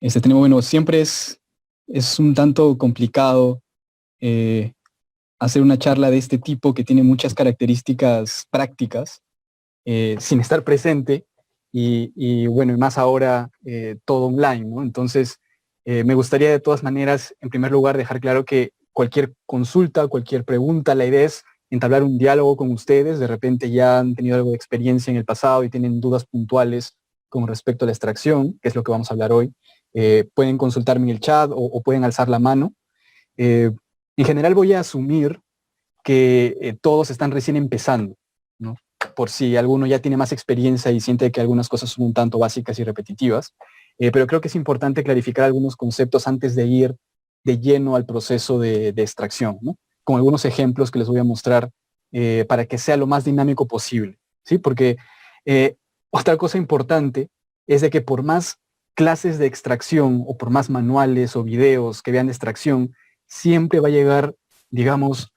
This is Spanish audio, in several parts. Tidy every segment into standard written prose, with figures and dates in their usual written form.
Bueno, siempre es un tanto complicado eh, hacer una charla de este tipo que tiene muchas características prácticas sin estar presente y más ahora todo online, ¿no? Entonces, me gustaría de todas maneras, en primer lugar, dejar claro que cualquier consulta, cualquier pregunta, la idea es entablar un diálogo con ustedes. De repente ya han tenido algo de experiencia en el pasado y tienen dudas puntuales con respecto a la extracción, que es lo que vamos a hablar hoy. Pueden consultarme en el chat o pueden alzar la mano. Eh, en general voy a asumir que todos están recién empezando, ¿no? Por si alguno ya tiene más experiencia y siente que algunas cosas son un tanto básicas y repetitivas. Pero creo que es importante clarificar algunos conceptos antes de ir de lleno al proceso de extracción, ¿no? Con algunos ejemplos que les voy a mostrar para que sea lo más dinámico posible, ¿sí? Porque eh, otra cosa importante es de que por más clases de extracción o por más manuales o videos que vean de extracción, siempre va a llegar, digamos,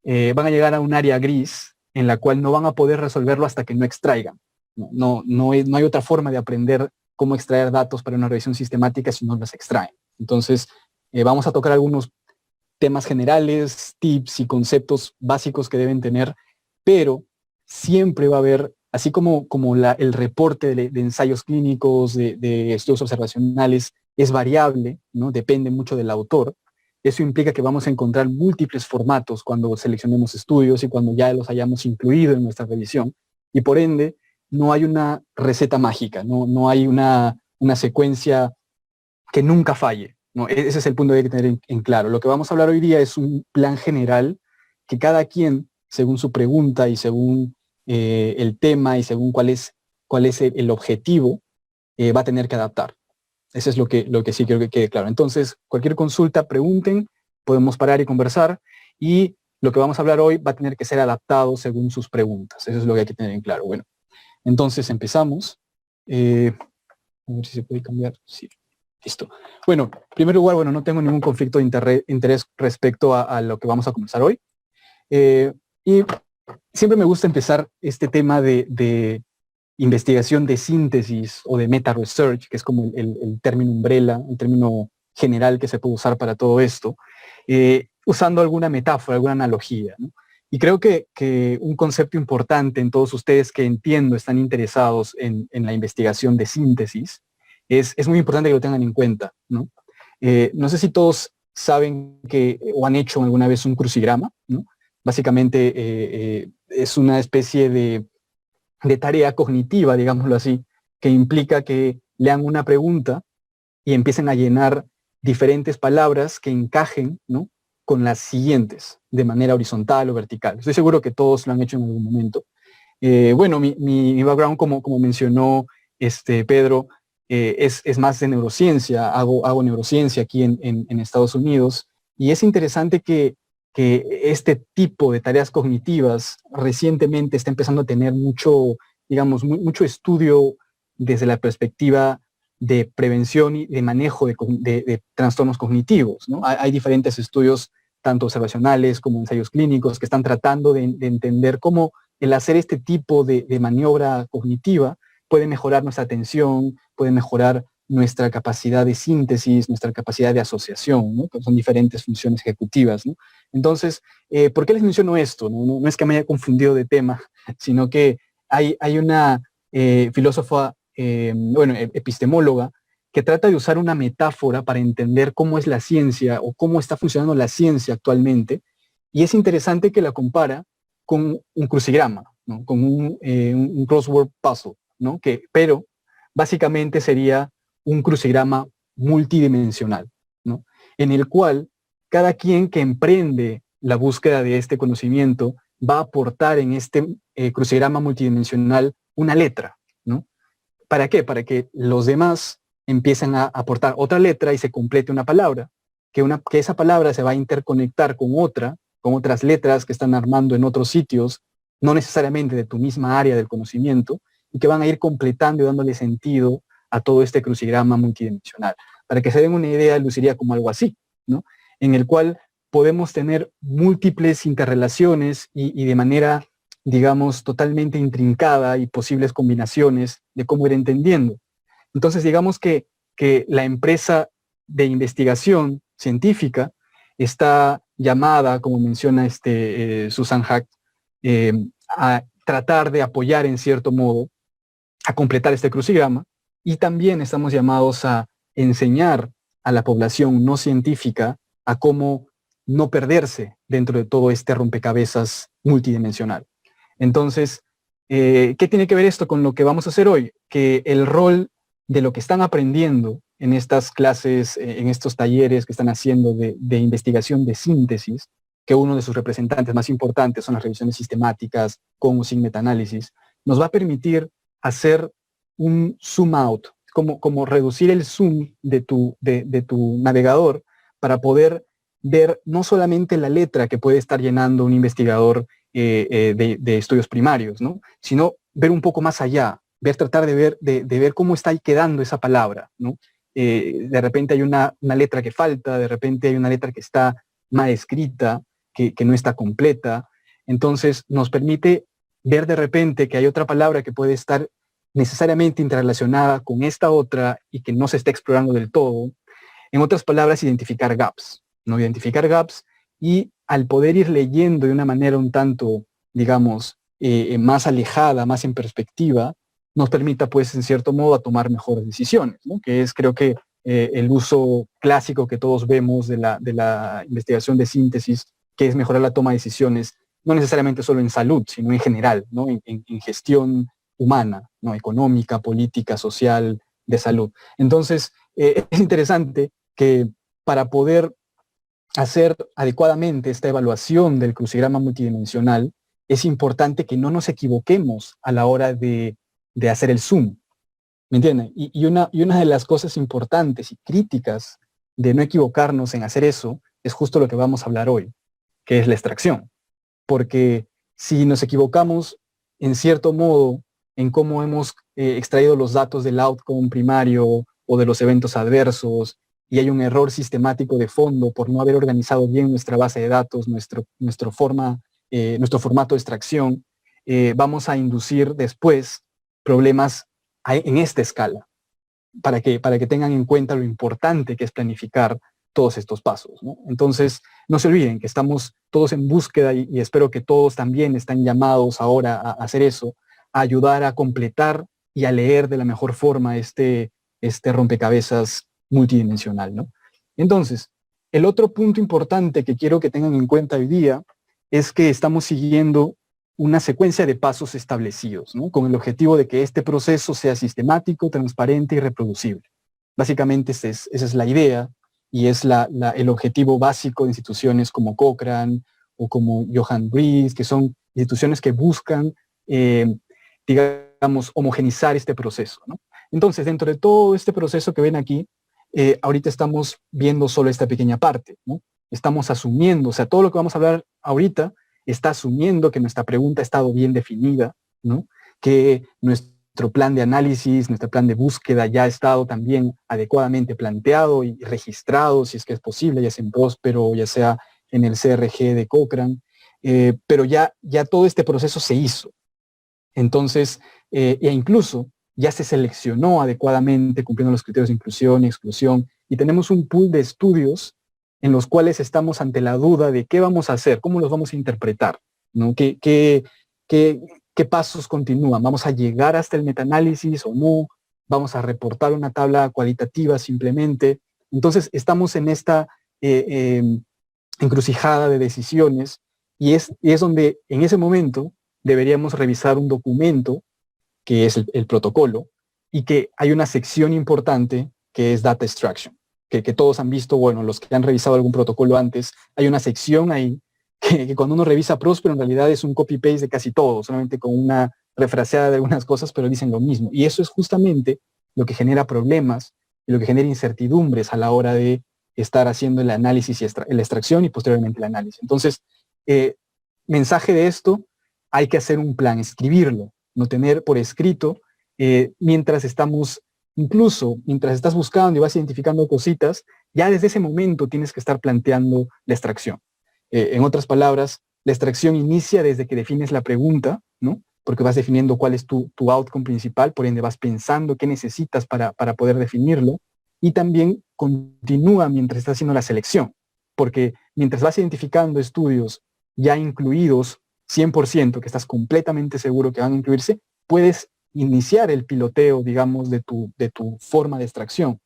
van a llegar a un área gris en la cual no van a poder resolverlo hasta que no extraigan. No hay otra forma de aprender cómo extraer datos para una revisión sistemática si no los extraen. Entonces, vamos a tocar algunos temas generales, tips y conceptos básicos que deben tener, pero siempre va a haber, así como el reporte de ensayos clínicos, de estudios observacionales, es variable, ¿no? Depende mucho del autor. Eso implica que vamos a encontrar múltiples formatos cuando seleccionemos estudios y cuando ya los hayamos incluido en nuestra revisión. Y por ende, no hay una receta mágica, no hay una secuencia que nunca falle, ¿no? Ese es el punto que hay que tener en claro. Lo que vamos a hablar hoy día es un plan general que cada quien, según su pregunta y según el tema y según cuál es el objetivo, va a tener que adaptar. Eso es lo que sí quiero que quede claro. Entonces, cualquier consulta, pregunten, podemos parar y conversar, y lo que vamos a hablar hoy va a tener que ser adaptado según sus preguntas. Eso es lo que hay que tener en claro. Bueno, entonces empezamos. A ver si se puede cambiar. Sí, listo. Bueno, en primer lugar, bueno, no tengo ningún conflicto de interés respecto a lo que vamos a conversar hoy. Y siempre me gusta empezar este tema de investigación de síntesis o de meta research, que es como el término umbrella, el término general que se puede usar para todo esto, usando alguna metáfora, alguna analogía, ¿no? Y creo que un concepto importante en todos ustedes que entiendo están interesados en la investigación de síntesis es muy importante que lo tengan en cuenta, ¿no? No sé si todos saben que o han hecho alguna vez un crucigrama, ¿no? Básicamente es una especie de tarea cognitiva, digámoslo así, que implica que lean una pregunta y empiecen a llenar diferentes palabras que encajen, ¿no?, con las siguientes, de manera horizontal o vertical. Estoy seguro que todos lo han hecho en algún momento. Mi background, como mencionó Pedro, es más de neurociencia. Hago neurociencia aquí en Estados Unidos, y es interesante que este tipo de tareas cognitivas recientemente está empezando a tener mucho, digamos, mucho estudio desde la perspectiva de prevención y de manejo de trastornos cognitivos, ¿no? Hay diferentes estudios, tanto observacionales como ensayos clínicos, que están tratando de entender cómo el hacer este tipo de maniobra cognitiva puede mejorar nuestra atención, puede mejorar nuestra capacidad de síntesis, nuestra capacidad de asociación, ¿no? Que son diferentes funciones ejecutivas, ¿no? Entonces, ¿por qué les menciono esto? No es que me haya confundido de tema, sino que hay una filósofa, epistemóloga, que trata de usar una metáfora para entender cómo es la ciencia o cómo está funcionando la ciencia actualmente, y es interesante que la compara con un crucigrama, ¿no? Con un crossword puzzle, ¿no? Pero básicamente sería un crucigrama multidimensional, ¿no? En el cual cada quien que emprende la búsqueda de este conocimiento va a aportar en este crucigrama multidimensional una letra, ¿no? ¿Para qué? Para que los demás empiecen a aportar otra letra y se complete una palabra, que esa palabra se va a interconectar con otras letras que están armando en otros sitios, no necesariamente de tu misma área del conocimiento, y que van a ir completando y dándole sentido a todo este crucigrama multidimensional. Para que se den una idea, luciría como algo así, ¿no? En el cual podemos tener múltiples interrelaciones y de manera, digamos, totalmente intrincada, y posibles combinaciones de cómo ir entendiendo. Entonces, digamos que que la empresa de investigación científica está llamada, como menciona Susan Haack, a tratar de apoyar en cierto modo, a completar este crucigrama, y también estamos llamados a enseñar a la población no científica a cómo no perderse dentro de todo este rompecabezas multidimensional. Entonces, ¿qué tiene que ver esto con lo que vamos a hacer hoy? Que el rol de lo que están aprendiendo en estas clases, en estos talleres que están haciendo de investigación de síntesis, que uno de sus representantes más importantes son las revisiones sistemáticas con o sin metaanálisis, nos va a permitir hacer un zoom out, como reducir el zoom de tu navegador para poder ver no solamente la letra que puede estar llenando un investigador de estudios primarios, ¿no? Sino ver un poco más allá, tratar de ver cómo está quedando esa palabra, ¿no? De repente hay una letra que falta, de repente hay una letra que está mal escrita, que no está completa. Entonces nos permite ver de repente que hay otra palabra que puede estar necesariamente interrelacionada con esta otra y que no se está explorando del todo. En otras palabras, identificar gaps, ¿no? Identificar gaps, y al poder ir leyendo de una manera un tanto, digamos, más alejada, más en perspectiva, nos permita, pues, en cierto modo, a tomar mejores decisiones, ¿no? Que es, creo que, el uso clásico que todos vemos de la investigación de síntesis, que es mejorar la toma de decisiones, no necesariamente solo en salud, sino en general, ¿no? En gestión humana, ¿no? Económica, política, social, de salud. Entonces, es interesante que para poder hacer adecuadamente esta evaluación del crucigrama multidimensional, es importante que no nos equivoquemos a la hora de hacer el zoom. ¿Me entienden? Y una de las cosas importantes y críticas de no equivocarnos en hacer eso es justo lo que vamos a hablar hoy, que es la extracción. Porque si nos equivocamos en cierto modo en cómo hemos extraído los datos del outcome primario o de los eventos adversos, y hay un error sistemático de fondo por no haber organizado bien nuestra base de datos, nuestro formato de extracción, vamos a inducir después problemas en esta escala, para que tengan en cuenta lo importante que es planificar todos estos pasos, ¿no? Entonces, no se olviden que estamos todos en búsqueda, y espero que todos también están llamados ahora a hacer eso, a ayudar a completar y a leer de la mejor forma este rompecabezas multidimensional, ¿no? Entonces, el otro punto importante que quiero que tengan en cuenta hoy día es que estamos siguiendo una secuencia de pasos establecidos, ¿no? Con el objetivo de que este proceso sea sistemático, transparente y reproducible. Básicamente esa es la idea, y es el objetivo básico de instituciones como Cochrane o como Johan Ruiz, que son instituciones que buscan, digamos, homogenizar este proceso, ¿no? Entonces, dentro de todo este proceso que ven aquí, ahorita estamos viendo solo esta pequeña parte, ¿no? Estamos asumiendo, o sea, todo lo que vamos a hablar ahorita está asumiendo que nuestra pregunta ha estado bien definida, ¿no? Que nuestro plan de análisis, nuestro plan de búsqueda ya ha estado también adecuadamente planteado y registrado, si es que es posible, ya sea en Próspero, ya sea en el CRG de Cochrane, pero ya todo este proceso se hizo. Entonces, e incluso ya se seleccionó adecuadamente cumpliendo los criterios de inclusión y exclusión, y tenemos un pool de estudios en los cuales estamos ante la duda de qué vamos a hacer, cómo los vamos a interpretar, ¿no? ¿Qué pasos continúan? ¿Vamos a llegar hasta el metaanálisis o no? ¿Vamos a reportar una tabla cualitativa simplemente? Entonces, estamos en esta encrucijada de decisiones, y es donde en ese momento deberíamos revisar un documento que es el protocolo, y que hay una sección importante que es Data Extraction, que todos han visto, bueno, los que han revisado algún protocolo antes, hay una sección ahí que cuando uno revisa Próspero en realidad es un copy-paste de casi todo, solamente con una refraseada de algunas cosas, pero dicen lo mismo. Y eso es justamente lo que genera problemas y lo que genera incertidumbres a la hora de estar haciendo el análisis y la extracción y posteriormente el análisis. Entonces, mensaje de esto, hay que hacer un plan, escribirlo, no tener por escrito, mientras estás buscando y vas identificando cositas, ya desde ese momento tienes que estar planteando la extracción. En otras palabras, la extracción inicia desde que defines la pregunta, ¿no? Porque vas definiendo cuál es tu outcome principal, por ende vas pensando qué necesitas para poder definirlo, y también continúa mientras estás haciendo la selección, porque mientras vas identificando estudios ya incluidos 100%, que estás completamente seguro que van a incluirse, puedes iniciar el piloteo, digamos, de tu forma de extracción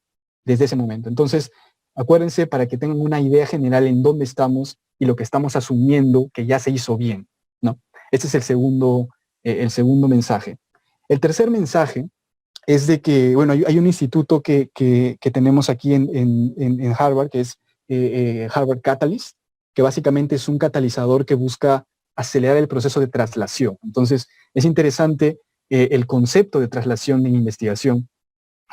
desde ese momento. Entonces, acuérdense para que tengan una idea general en dónde estamos y lo que estamos asumiendo que ya se hizo bien, ¿no? Este es el segundo mensaje. El tercer mensaje es de que, bueno, hay un instituto que tenemos aquí en Harvard, que es Harvard Catalyst, que básicamente es un catalizador que busca acelerar el proceso de traslación. Entonces, es interesante el concepto de traslación en investigación,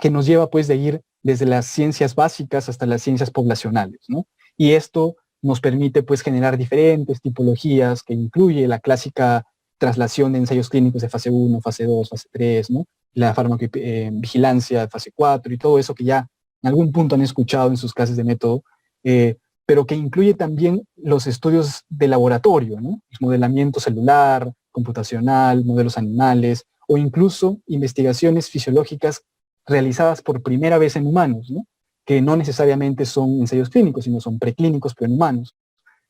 que nos lleva pues de ir desde las ciencias básicas hasta las ciencias poblacionales, ¿no? Y esto nos permite pues generar diferentes tipologías que incluye la clásica traslación de ensayos clínicos de fase 1, fase 2, fase 3, ¿no? La farmacovigilancia de fase 4 y todo eso que ya en algún punto han escuchado en sus clases de método, pero que incluye también los estudios de laboratorio, ¿no? El modelamiento celular, computacional, modelos animales o incluso investigaciones fisiológicas realizadas por primera vez en humanos, ¿no? Que no necesariamente son ensayos clínicos, sino son preclínicos, pero en humanos.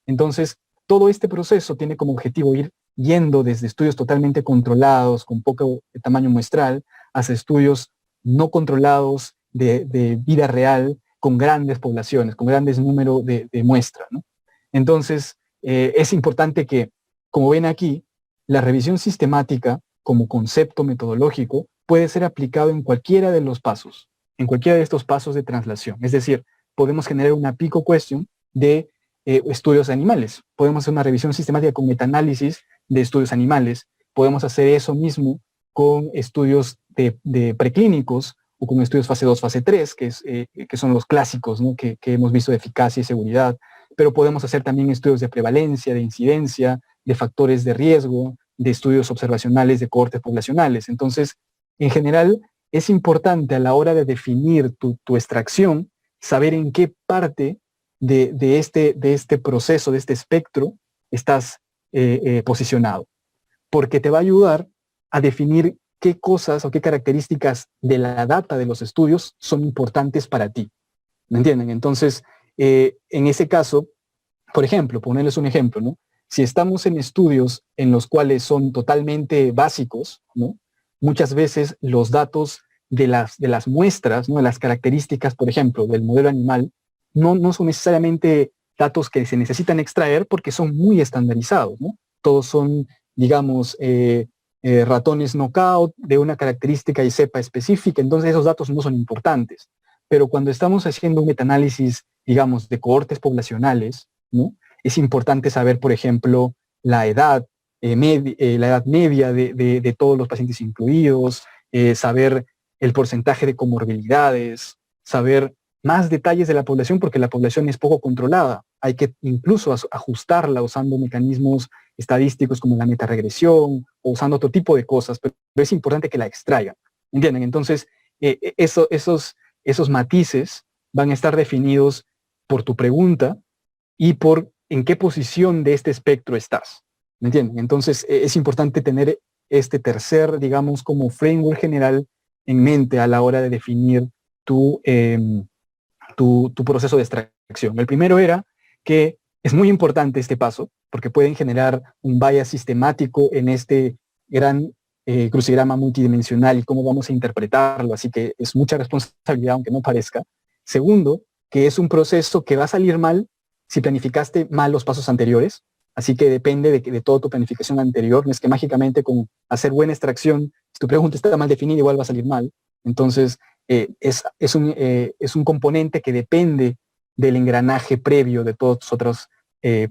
Entonces, todo este proceso tiene como objetivo ir yendo desde estudios totalmente controlados, con poco tamaño muestral, hasta estudios no controlados de vida real, con grandes poblaciones, con grandes números de muestras, ¿no? Entonces, es importante que, como ven aquí, la revisión sistemática como concepto metodológico puede ser aplicado en cualquiera de los pasos, en cualquiera de estos pasos de translación. Es decir, podemos generar una pico question de estudios animales. Podemos hacer una revisión sistemática con metaanálisis de estudios animales. Podemos hacer eso mismo con estudios de preclínicos o con estudios fase 2, fase 3, que son los clásicos, ¿no? que hemos visto de eficacia y seguridad. Pero podemos hacer también estudios de prevalencia, de incidencia, de factores de riesgo, de estudios observacionales de cohortes poblacionales. Entonces, en general, es importante a la hora de definir tu extracción, saber en qué parte de este proceso, de este espectro, estás posicionado, porque te va a ayudar a definir qué cosas o qué características de la data de los estudios son importantes para ti. ¿Me entienden? Entonces, en ese caso, por ejemplo, ponerles un ejemplo, ¿no? Si estamos en estudios en los cuales son totalmente básicos, ¿no? Muchas veces los datos de las muestras, ¿no? De las características, por ejemplo, del modelo animal, no son necesariamente datos que se necesitan extraer porque son muy estandarizados, ¿no? Todos son, digamos, ratones knockout de una característica y cepa específica, entonces esos datos no son importantes. Pero cuando estamos haciendo un metaanálisis, digamos, de cohortes poblacionales, ¿no? Es importante saber, por ejemplo, la edad, la edad media de todos los pacientes incluidos, saber el porcentaje de comorbilidades, saber más detalles de la población porque la población es poco controlada. Hay que incluso ajustarla usando mecanismos estadísticos como la metaregresión o usando otro tipo de cosas, pero es importante que la extraigan. ¿Entienden? Entonces, esos matices van a estar definidos por tu pregunta y por en qué posición de este espectro estás. ¿Me entienden? Entonces, es importante tener este tercer, digamos, como framework general en mente a la hora de definir tu proceso de extracción. El primero era que es muy importante este paso, porque pueden generar un bias sistemático en este gran crucigrama multidimensional y cómo vamos a interpretarlo, así que es mucha responsabilidad, aunque no parezca. Segundo, que es un proceso que va a salir mal si planificaste mal los pasos anteriores, así que depende de toda tu planificación anterior, no es que mágicamente con hacer buena extracción, si tu pregunta está mal definida, igual va a salir mal. Entonces, es un componente que depende del engranaje previo de todos los otros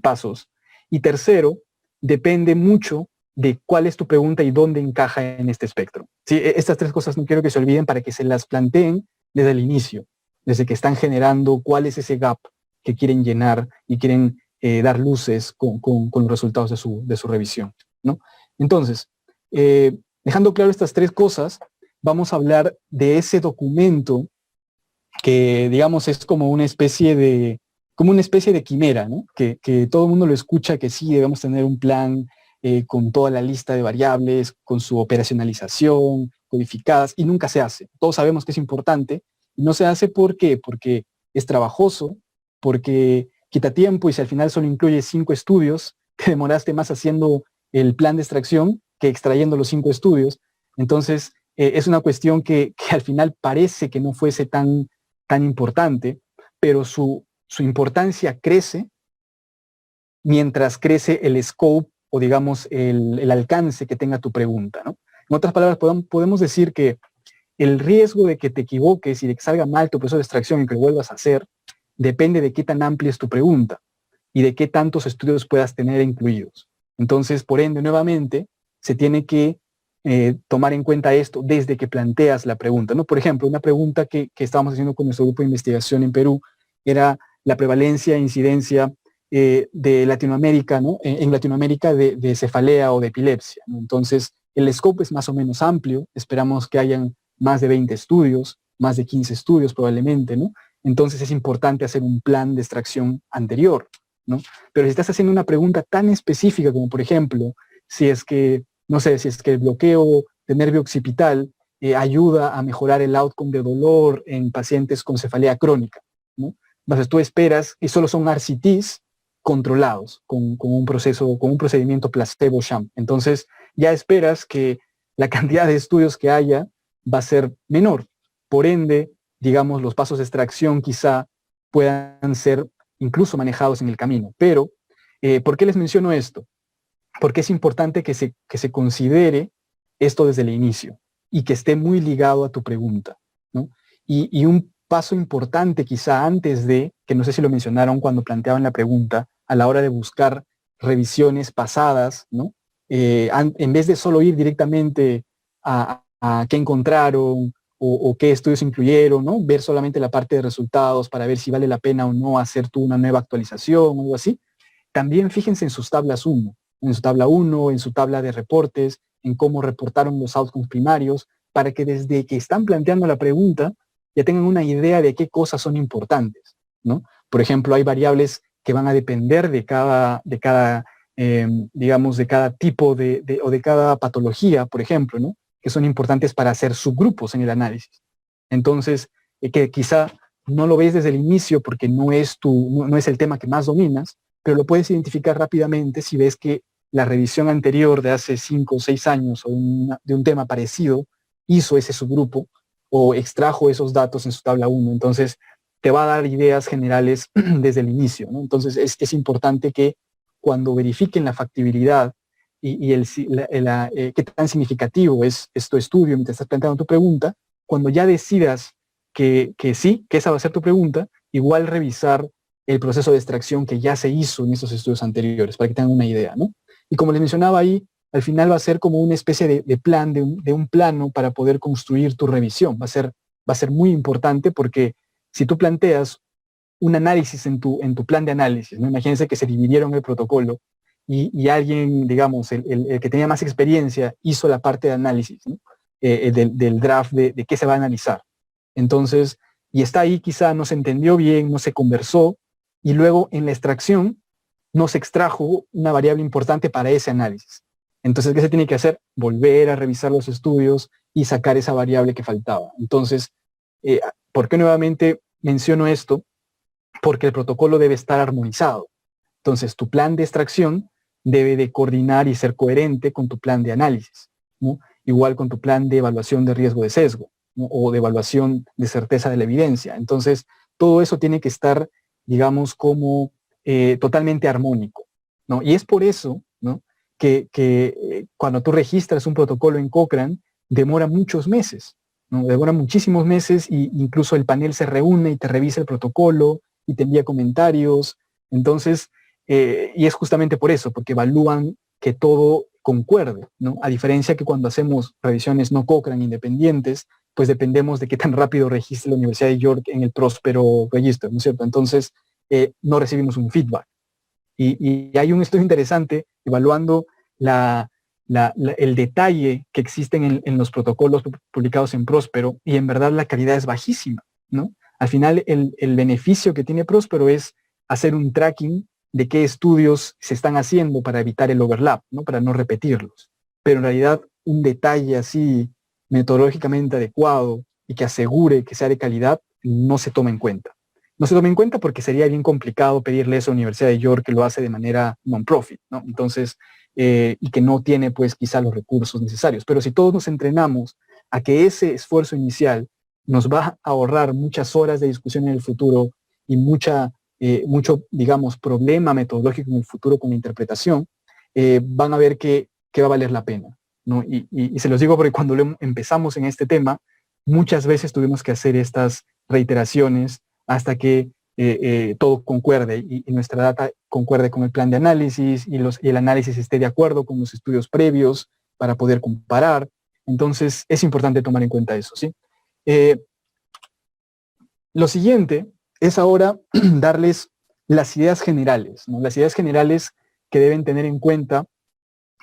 pasos. Y tercero, depende mucho de cuál es tu pregunta y dónde encaja en este espectro. ¿Sí? Estas tres cosas no quiero que se olviden para que se las planteen desde el inicio, desde que están generando cuál es ese gap que quieren llenar y quieren dar luces con los resultados de su revisión, ¿no? Entonces, dejando claro estas tres cosas, vamos a hablar de ese documento que, digamos, es como una especie de quimera, ¿no? Que todo el mundo lo escucha, que sí, debemos tener un plan con toda la lista de variables, con su operacionalización, codificadas, y nunca se hace. Todos sabemos que es importante, No se hace ¿por qué? Porque es trabajoso, porque quita tiempo y si al final solo incluye 5 estudios, te demoraste más haciendo el plan de extracción que extrayendo los 5 estudios. Entonces, es una cuestión que al final parece que no fuese tan importante, pero su importancia crece mientras crece el scope o digamos el alcance que tenga tu pregunta, ¿no? En otras palabras, podemos decir que el riesgo de que te equivoques y de que salga mal tu proceso de extracción y que lo vuelvas a hacer depende de qué tan amplia es tu pregunta y de qué tantos estudios puedas tener incluidos. Entonces, por ende, nuevamente, se tiene que tomar en cuenta esto desde que planteas la pregunta, ¿no? Por ejemplo, una pregunta que estábamos haciendo con nuestro grupo de investigación en Perú era la prevalencia e incidencia de Latinoamérica, ¿no? En Latinoamérica de cefalea o de epilepsia, ¿no? Entonces, el scope es más o menos amplio, esperamos que hayan más de 20 estudios, más de 15 estudios probablemente, ¿no? Entonces es importante hacer un plan de extracción anterior, ¿no? Pero si estás haciendo una pregunta tan específica como, por ejemplo, si es que, no sé, si es que el bloqueo de nervio occipital ayuda a mejorar el outcome de dolor en pacientes con cefalea crónica, ¿no? Entonces tú esperas, y solo son RCTs controlados con un procedimiento placebo-sham. Entonces ya esperas que la cantidad de estudios que haya va a ser menor. Por ende, digamos, los pasos de extracción quizá puedan ser incluso manejados en el camino. Pero, ¿por qué les menciono esto? Porque es importante que se considere esto desde el inicio y que esté muy ligado a tu pregunta, ¿no? Y un paso importante quizá antes de, que no sé si lo mencionaron cuando planteaban la pregunta, a la hora de buscar revisiones pasadas, ¿no? En vez de solo ir directamente a qué encontraron o qué estudios incluyeron, ¿no? Ver solamente la parte de resultados para ver si vale la pena o no hacer tú una nueva actualización o algo así. También fíjense en sus tablas 1, en su tabla 1, en su tabla de reportes, en cómo reportaron los outcomes primarios, para que desde que están planteando la pregunta ya tengan una idea de qué cosas son importantes, ¿no? Por ejemplo, hay variables que van a depender digamos, de cada tipo o de cada patología, por ejemplo, ¿no? Que son importantes para hacer subgrupos en el análisis. Entonces, que quizá no lo ves desde el inicio porque no es el tema que más dominas, pero lo puedes identificar rápidamente si ves que la revisión anterior de hace 5 o 6 años de un tema parecido hizo ese subgrupo o extrajo esos datos en su tabla 1. Entonces, te va a dar ideas generales desde el inicio, ¿no? Entonces, es importante que cuando verifiquen la factibilidad y qué tan significativo es tu estudio mientras estás planteando tu pregunta, cuando ya decidas que sí, que esa va a ser tu pregunta, igual revisar el proceso de extracción que ya se hizo en esos estudios anteriores, para que tengan una idea, ¿no? Y como les mencionaba ahí, al final va a ser como una especie de plan, de un plano para poder construir tu revisión. Va a ser muy importante porque si tú planteas un análisis en tu plan de análisis, ¿no? Imagínense que se dividieron el protocolo y alguien, digamos, el que tenía más experiencia hizo la parte de análisis, ¿no? Del draft de qué se va a analizar. Entonces, y está ahí, quizá no se entendió bien, no se conversó, y luego en la extracción no se extrajo una variable importante para ese análisis. Entonces, ¿qué se tiene que hacer? Volver a revisar los estudios y sacar esa variable que faltaba. Entonces, ¿por qué nuevamente menciono esto? Porque el protocolo debe estar armonizado. Entonces, tu plan de extracción debe de coordinar y ser coherente con tu plan de análisis, ¿no? Igual con tu plan de evaluación de riesgo de sesgo, ¿no? O de evaluación de certeza de la evidencia. Entonces, todo eso tiene que estar, digamos, como totalmente armónico, ¿no? Y es por eso, ¿no? que cuando tú registras un protocolo en Cochrane, demora muchos meses, ¿no? Demora muchísimos meses y incluso el panel se reúne y te revisa el protocolo y te envía comentarios. Entonces, y es justamente por eso, porque evalúan que todo concuerde, ¿no? A diferencia que cuando hacemos revisiones no Cochrane independientes, pues dependemos de qué tan rápido registre la Universidad de York en el próspero registro, ¿no es cierto? Entonces, no recibimos un feedback. Y hay un estudio interesante evaluando el detalle que existen en los protocolos publicados en Próspero y en verdad la calidad es bajísima, ¿no? Al final el beneficio que tiene Próspero es hacer un tracking de qué estudios se están haciendo para evitar el overlap, ¿no? Para no repetirlos. Pero en realidad un detalle así metodológicamente adecuado y que asegure que sea de calidad, no se toma en cuenta. No se toma en cuenta porque sería bien complicado pedirle eso a la Universidad de York, que lo hace de manera non-profit, ¿no? Entonces, y que no tiene pues quizá los recursos necesarios. Pero si todos nos entrenamos a que ese esfuerzo inicial nos va a ahorrar muchas horas de discusión en el futuro y mucho, digamos, problema metodológico en el futuro con la interpretación, van a ver que va a valer la pena, ¿no? Y se los digo porque cuando empezamos en este tema, muchas veces tuvimos que hacer estas reiteraciones hasta que todo concuerde y nuestra data concuerde con el plan de análisis y el análisis esté de acuerdo con los estudios previos para poder comparar. Entonces, es importante tomar en cuenta eso, ¿sí? Lo siguiente es ahora darles las ideas generales, ¿no? Las ideas generales que deben tener en cuenta,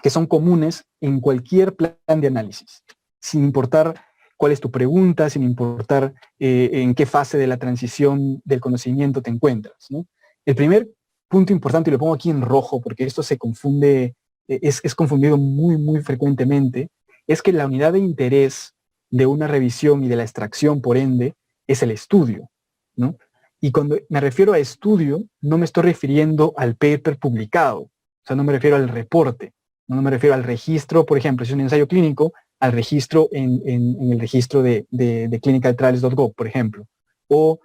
que son comunes en cualquier plan de análisis, sin importar cuál es tu pregunta, sin importar en qué fase de la transición del conocimiento te encuentras, ¿no? El primer punto importante, y lo pongo aquí en rojo porque esto se confunde, es confundido muy, muy frecuentemente, es que la unidad de interés de una revisión y de la extracción, por ende, es el estudio, ¿no? Y cuando me refiero a estudio, no me estoy refiriendo al paper publicado, o sea, no me refiero al reporte, no me refiero al registro, por ejemplo, si es un ensayo clínico, al registro en el registro de clinicaltrials.gov, por ejemplo, o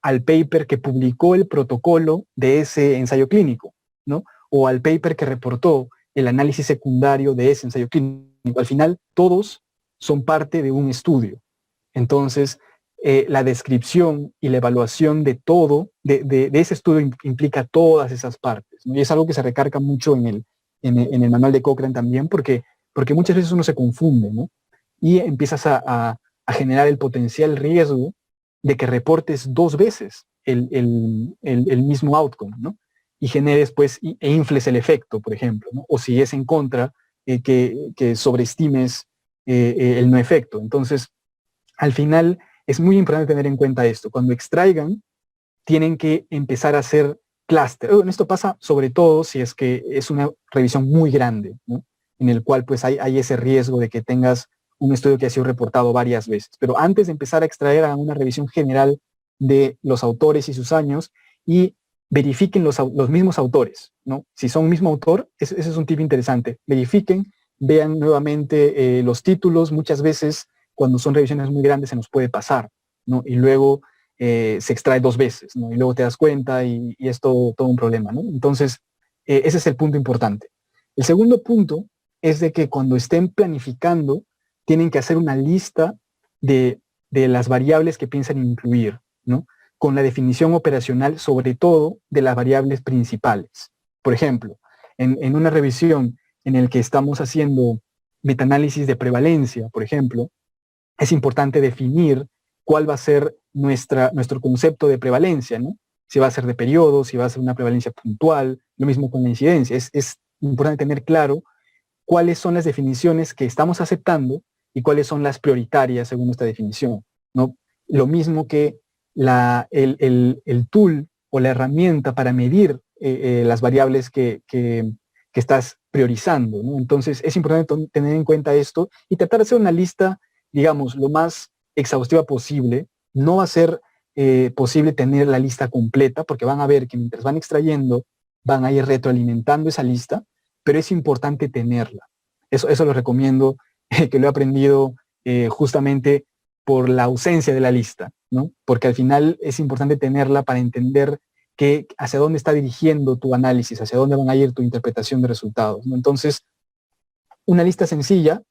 al paper que publicó el protocolo de ese ensayo clínico, ¿no? O al paper que reportó el análisis secundario de ese ensayo clínico. Al final, todos son parte de un estudio. Entonces, la descripción y la evaluación de todo, de ese estudio implica todas esas partes, ¿no? Y es algo que se recarga mucho en el manual de Cochrane también, porque muchas veces uno se confunde, ¿no? Y empiezas a generar el potencial riesgo de que reportes dos veces el mismo outcome, ¿no? Y generes, pues, e infles el efecto, por ejemplo, ¿no? O si es en contra, que sobreestimes el no efecto. Entonces, al final, es muy importante tener en cuenta esto. Cuando extraigan, tienen que empezar a hacer clúster. Esto pasa sobre todo si es que es una revisión muy grande, ¿no? En el cual pues hay ese riesgo de que tengas un estudio que ha sido reportado varias veces. Pero antes de empezar a extraer, hagan una revisión general de los autores y sus años y verifiquen los mismos autores, ¿no? Si son mismo autor, ese es un tip interesante. Verifiquen, vean nuevamente los títulos. Muchas veces cuando son revisiones muy grandes se nos puede pasar, ¿no? Y luego se extrae dos veces, ¿no? Y luego te das cuenta y es todo un problema, ¿no? Entonces, ese es el punto importante. El segundo punto es de que cuando estén planificando, tienen que hacer una lista de las variables que piensan incluir, ¿no? Con la definición operacional, sobre todo, de las variables principales. Por ejemplo, en una revisión en la que estamos haciendo metaanálisis de prevalencia, por ejemplo, es importante definir cuál va a ser nuestro concepto de prevalencia, ¿no? Si va a ser de periodo, si va a ser una prevalencia puntual, lo mismo con la incidencia. Es importante tener claro cuáles son las definiciones que estamos aceptando y cuáles son las prioritarias según esta definición, ¿no? Lo mismo que el tool o la herramienta para medir las variables que estás priorizando, ¿no? Entonces es importante tener en cuenta esto y tratar de hacer una lista, digamos, lo más exhaustiva posible. No va a ser posible tener la lista completa porque van a ver que mientras van extrayendo, van a ir retroalimentando esa lista, pero es importante tenerla. Eso lo recomiendo, que lo he aprendido justamente por la ausencia de la lista, ¿no? Porque al final es importante tenerla para entender hacia dónde está dirigiendo tu análisis, hacia dónde van a ir tu interpretación de resultados, ¿no? Entonces, una lista sencilla,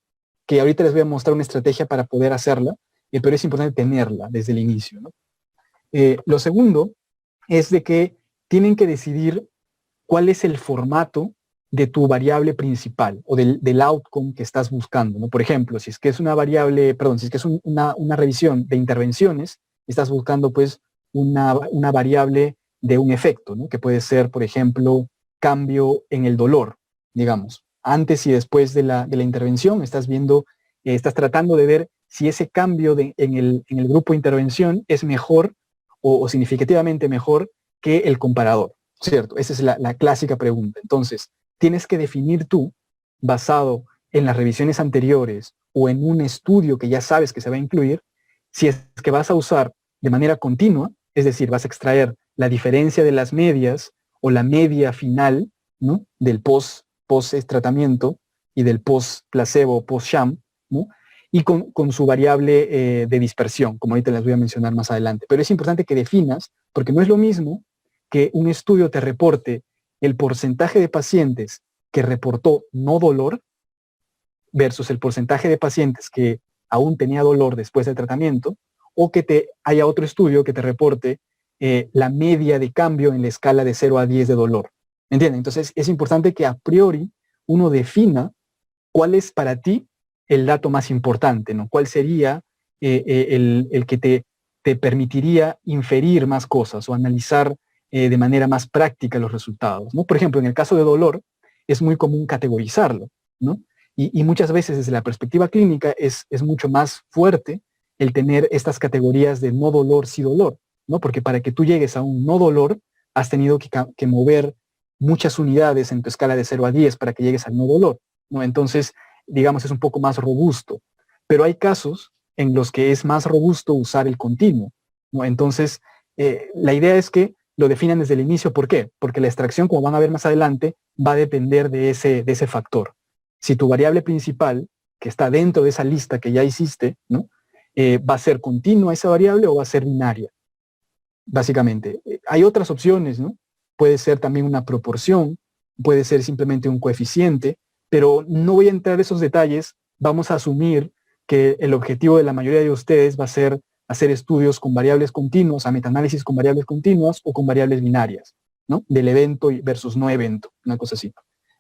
que ahorita les voy a mostrar una estrategia para poder hacerla, pero es importante tenerla desde el inicio, ¿no? Lo segundo es de que tienen que decidir cuál es el formato de tu variable principal o del outcome que estás buscando, ¿no? Por ejemplo, si es que es una variable, perdón, si es que es una revisión de intervenciones, estás buscando pues una variable de un efecto, ¿no? Que puede ser, por ejemplo, cambio en el dolor, digamos. Antes y después de la intervención, estás viendo, estás tratando de ver si ese cambio en el grupo de intervención es mejor o significativamente mejor que el comparador, ¿cierto? Esa es la clásica pregunta. Entonces, tienes que definir tú, basado en las revisiones anteriores o en un estudio que ya sabes que se va a incluir, Si es que vas a usar de manera continua, es decir, vas a extraer la diferencia de las medias o la media final, ¿no?, del post-tratamiento y del post-placebo o post-sham, ¿no?, y con su variable de dispersión, como ahorita les voy a mencionar más adelante. Pero es importante que definas, porque no es lo mismo que un estudio te reporte el porcentaje de pacientes que reportó no dolor versus el porcentaje de pacientes que aún tenía dolor después del tratamiento, o que haya otro estudio que te reporte la media de cambio en la escala de 0 a 10 de dolor. ¿Entienden? Entonces es importante que a priori uno defina cuál es para ti el dato más importante, ¿no? ¿Cuál sería el que te permitiría inferir más cosas o analizar de manera más práctica los resultados, ¿no? Por ejemplo, en el caso de dolor, es muy común categorizarlo, ¿no? Y muchas veces desde la perspectiva clínica es mucho más fuerte el tener estas categorías de no dolor, sí dolor, ¿no? Porque para que tú llegues a un no dolor, has tenido que mover muchas unidades en tu escala de 0 a 10 para que llegues al no dolor, ¿no? Entonces, digamos, es un poco más robusto. Pero hay casos en los que es más robusto usar el continuo, ¿no? Entonces, la idea es que lo definan desde el inicio. ¿Por qué? Porque la extracción, como van a ver más adelante, va a depender de ese factor. Si tu variable principal, que está dentro de esa lista que ya hiciste, ¿no?, va a ser continua esa variable o va a ser binaria, básicamente. Hay otras opciones, ¿no? Puede ser también una proporción, puede ser simplemente un coeficiente, pero no voy a entrar en esos detalles. Vamos a asumir que el objetivo de la mayoría de ustedes va a ser hacer estudios con variables continuas, a metaanálisis con variables continuas o con variables binarias, ¿no? Del evento versus no evento, una cosa así.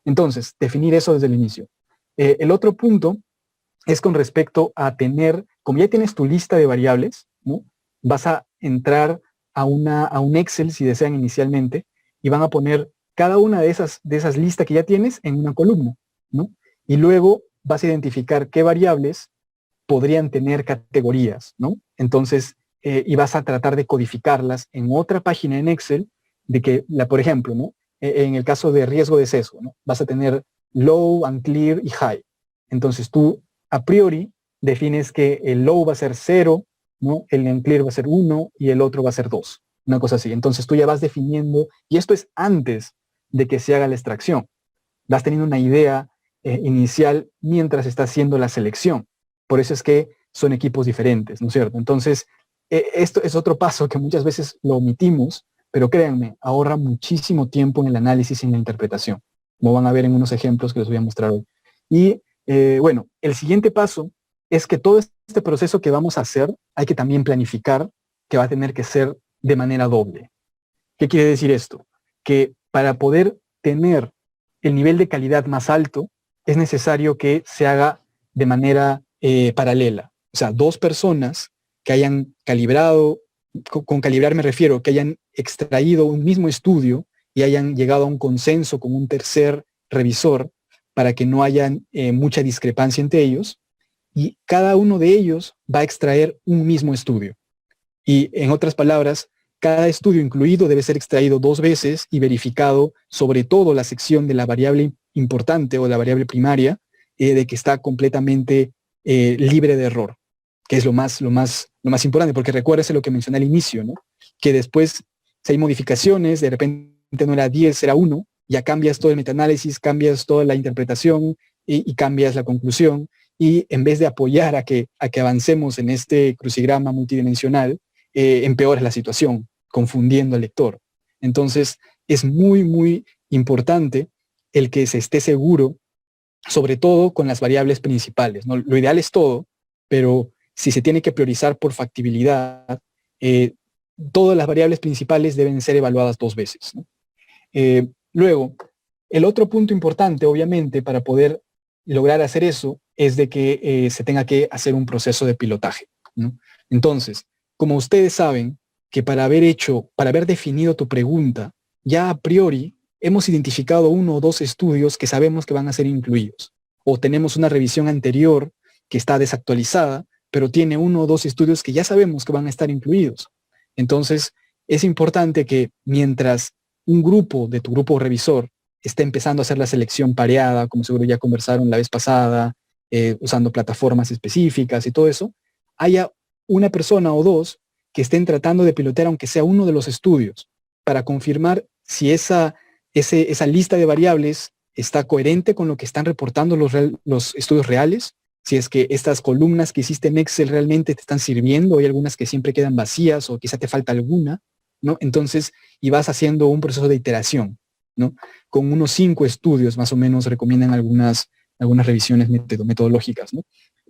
Entonces, definir eso desde el inicio. El otro punto es con respecto a tener, como ya tienes tu lista de variables, ¿no?, vas a entrar a un Excel, si desean inicialmente, y van a poner cada una de esas listas que ya tienes en una columna, ¿no? Y luego vas a identificar qué variables podrían tener categorías, ¿no? Entonces, y vas a tratar de codificarlas en otra página en Excel, de que, por ejemplo, ¿no?, en el caso de riesgo de sesgo, ¿no?, vas a tener low, unclear y high. Entonces tú, a priori, defines que el low va a ser 0, ¿no?, el unclear va a ser 1 y el otro va a ser 2. Una cosa así. Entonces tú ya vas definiendo, y esto es antes de que se haga la extracción. Vas teniendo una idea inicial mientras estás haciendo la selección. Por eso es que son equipos diferentes, ¿no es cierto? Entonces, esto es otro paso que muchas veces lo omitimos, pero créanme, ahorra muchísimo tiempo en el análisis y en la interpretación, como van a ver en unos ejemplos que les voy a mostrar hoy. Y bueno, el siguiente paso es que todo este proceso que vamos a hacer, hay que también planificar que va a tener que ser de manera doble. ¿Qué quiere decir esto? Que para poder tener el nivel de calidad más alto, es necesario que se haga de manera paralela. O sea, dos personas que hayan calibrado, con calibrar me refiero, que hayan extraído un mismo estudio y hayan llegado a un consenso con un tercer revisor para que no haya mucha discrepancia entre ellos, y cada uno de ellos va a extraer un mismo estudio. Y en otras palabras, cada estudio incluido debe ser extraído 2 veces y verificado, sobre todo la sección de la variable importante o la variable primaria, de que está completamente libre de error, que es lo más importante, porque recuérdese lo que mencioné al inicio, ¿no?, que después, si hay modificaciones, de repente no era 10, era 1, ya cambias todo el metaanálisis, cambias toda la interpretación y cambias la conclusión, y en vez de apoyar a que avancemos en este crucigrama multidimensional, empeoras la situación, confundiendo al lector. Entonces, es muy, muy importante el que se esté seguro, sobre todo con las variables principales, ¿no? Lo ideal es todo, pero si se tiene que priorizar por factibilidad, todas las variables principales deben ser evaluadas 2 veces, ¿no? Luego, el otro punto importante, obviamente, para poder lograr hacer eso, es de que se tenga que hacer un proceso de pilotaje, ¿no? Entonces, como ustedes saben, que para haber definido tu pregunta, ya a priori hemos identificado 1 o 2 estudios que sabemos que van a ser incluidos. O tenemos una revisión anterior que está desactualizada, pero tiene 1 o 2 estudios que ya sabemos que van a estar incluidos. Entonces, es importante que mientras un grupo de tu grupo revisor está empezando a hacer la selección pareada, como seguro ya conversaron la vez pasada, usando plataformas específicas y todo eso, haya una persona o dos que estén tratando de pilotear aunque sea uno de los estudios para confirmar si esa lista de variables está coherente con lo que están reportando los estudios reales, si es que estas columnas que hiciste en Excel realmente te están sirviendo, hay algunas que siempre quedan vacías o quizá te falta alguna, ¿no? Entonces, y vas haciendo un proceso de iteración, ¿no? Con unos 5 estudios más o menos recomiendan algunas revisiones metodológicas, ¿no?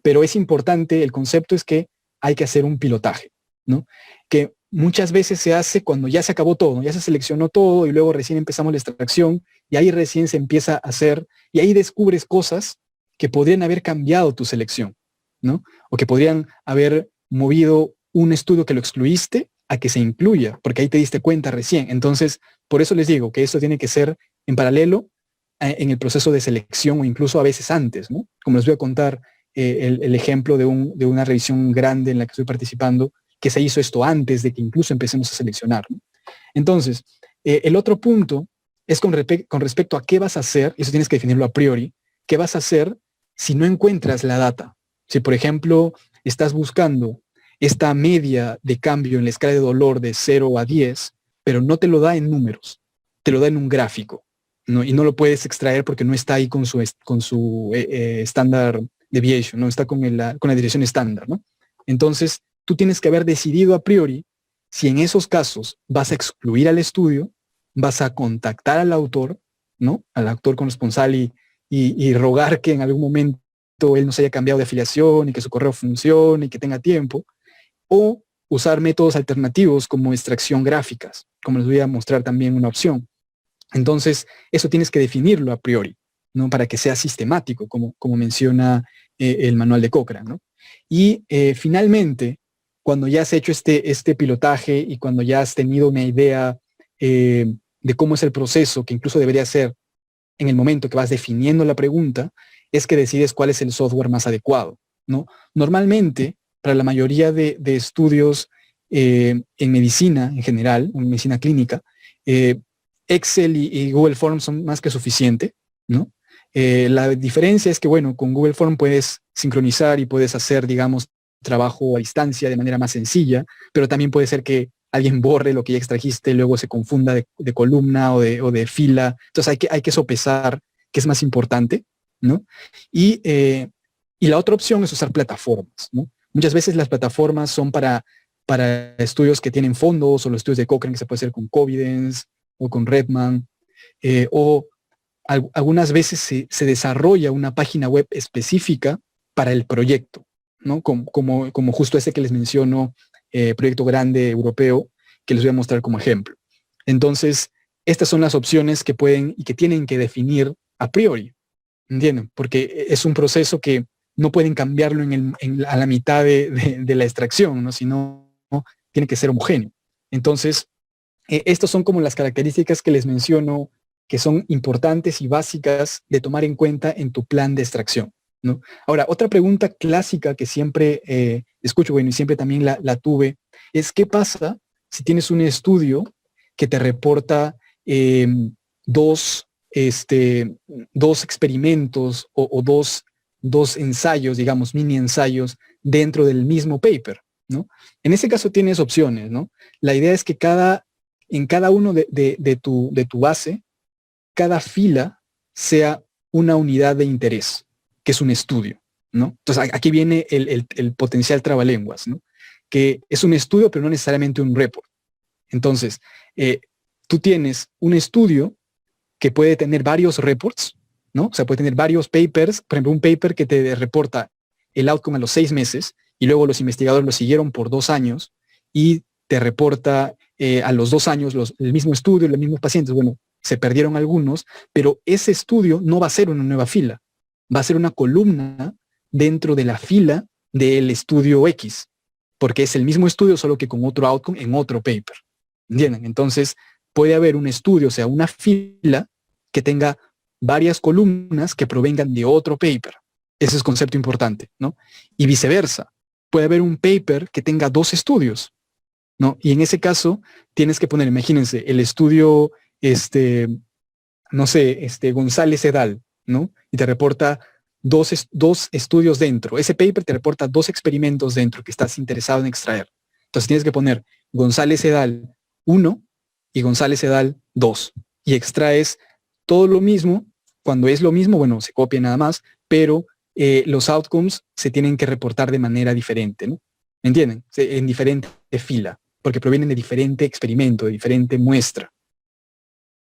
Pero es importante, el concepto es que hay que hacer un pilotaje, ¿no? Que muchas veces se hace cuando ya se acabó todo, ya se seleccionó todo y luego recién empezamos la extracción y ahí recién se empieza a hacer y ahí descubres cosas que podrían haber cambiado tu selección, ¿no? O que podrían haber movido un estudio que lo excluiste a que se incluya, porque ahí te diste cuenta recién. Entonces, por eso les digo que esto tiene que ser en paralelo en el proceso de selección o incluso a veces antes, ¿no? Como les voy a contar el ejemplo de una revisión grande en la que estoy participando, que se hizo esto antes de que incluso empecemos a seleccionar, ¿no? Entonces, el otro punto es con respecto a qué vas a hacer, y eso tienes que definirlo a priori, qué vas a hacer si no encuentras la data. Si, por ejemplo, estás buscando esta media de cambio en la escala de dolor de 0 a 10, pero no te lo da en números, te lo da en un gráfico, ¿no? Y no lo puedes extraer porque no está ahí con su standard deviation, no está con la dirección estándar, ¿no? Entonces, tú tienes que haber decidido a priori si en esos casos vas a excluir al estudio, vas a contactar al autor, ¿no? Al autor corresponsal y rogar que en algún momento él no se haya cambiado de afiliación y que su correo funcione y que tenga tiempo, o usar métodos alternativos como extracción gráficas, como les voy a mostrar también una opción. Entonces, eso tienes que definirlo a priori, ¿no? Para que sea sistemático, como menciona el manual de Cochrane, ¿no? Y finalmente, cuando ya has hecho este pilotaje y cuando ya has tenido una idea de cómo es el proceso, que incluso debería ser en el momento que vas definiendo la pregunta, es que decides cuál es el software más adecuado, ¿no? Normalmente, para la mayoría de estudios en medicina en general, en medicina clínica, Excel y Google Forms son más que suficiente, ¿no? La diferencia es que, bueno, con Google Form puedes sincronizar y puedes hacer, digamos, trabajo a distancia de manera más sencilla, pero también puede ser que alguien borre lo que ya extrajiste, luego se confunda de columna o de fila. Entonces hay que sopesar qué es más importante, ¿no? Y la otra opción es usar plataformas, ¿no? Muchas veces las plataformas son para estudios que tienen fondos o los estudios de Cochrane que se puede hacer con Covidence o con Redman, o algunas veces se desarrolla una página web específica para el proyecto, ¿no? Como justo ese que les menciono, proyecto grande europeo, que les voy a mostrar como ejemplo. Entonces, estas son las opciones que pueden y que tienen que definir a priori, ¿entienden? Porque es un proceso que no pueden cambiarlo a la mitad de la extracción, ¿no? Sino tiene que ser homogéneo. Entonces, estas son como las características que les menciono que son importantes y básicas de tomar en cuenta en tu plan de extracción, ¿no? Ahora, otra pregunta clásica que siempre escucho, bueno, y siempre también la tuve, es ¿qué pasa si tienes un estudio que te reporta dos, dos experimentos o dos ensayos, digamos, mini ensayos dentro del mismo paper, ¿no? En ese caso tienes opciones, ¿no? La idea es que en cada uno de tu base, cada fila sea una unidad de interés, que es un estudio, ¿no? Entonces aquí viene el potencial trabalenguas, ¿no? Que es un estudio, pero no necesariamente un report. Entonces, tú tienes un estudio que puede tener varios reports, ¿no? O sea, puede tener varios papers, por ejemplo, un paper que te reporta el outcome a los 6 meses y luego los investigadores lo siguieron por 2 años y te reporta a los 2 años el mismo estudio, los mismos pacientes. Bueno, se perdieron algunos, pero ese estudio no va a ser una nueva fila, va a ser una columna dentro de la fila del estudio X, porque es el mismo estudio, solo que con otro outcome en otro paper. ¿Entienden? Entonces, puede haber un estudio, o sea, una fila que tenga varias columnas que provengan de otro paper. Ese es concepto importante, ¿no? Y viceversa. Puede haber un paper que tenga 2 estudios, ¿no? Y en ese caso, tienes que poner, imagínense, el estudio, no sé, González et al, ¿no? Y te reporta dos estudios dentro. Ese paper te reporta 2 experimentos dentro que estás interesado en extraer. Entonces tienes que poner González et al. 1 y González et al. 2. Y extraes todo lo mismo. Cuando es lo mismo, bueno, se copia nada más, pero los outcomes se tienen que reportar de manera diferente, ¿no? ¿Me entienden? En diferente fila, porque provienen de diferente experimento, de diferente muestra.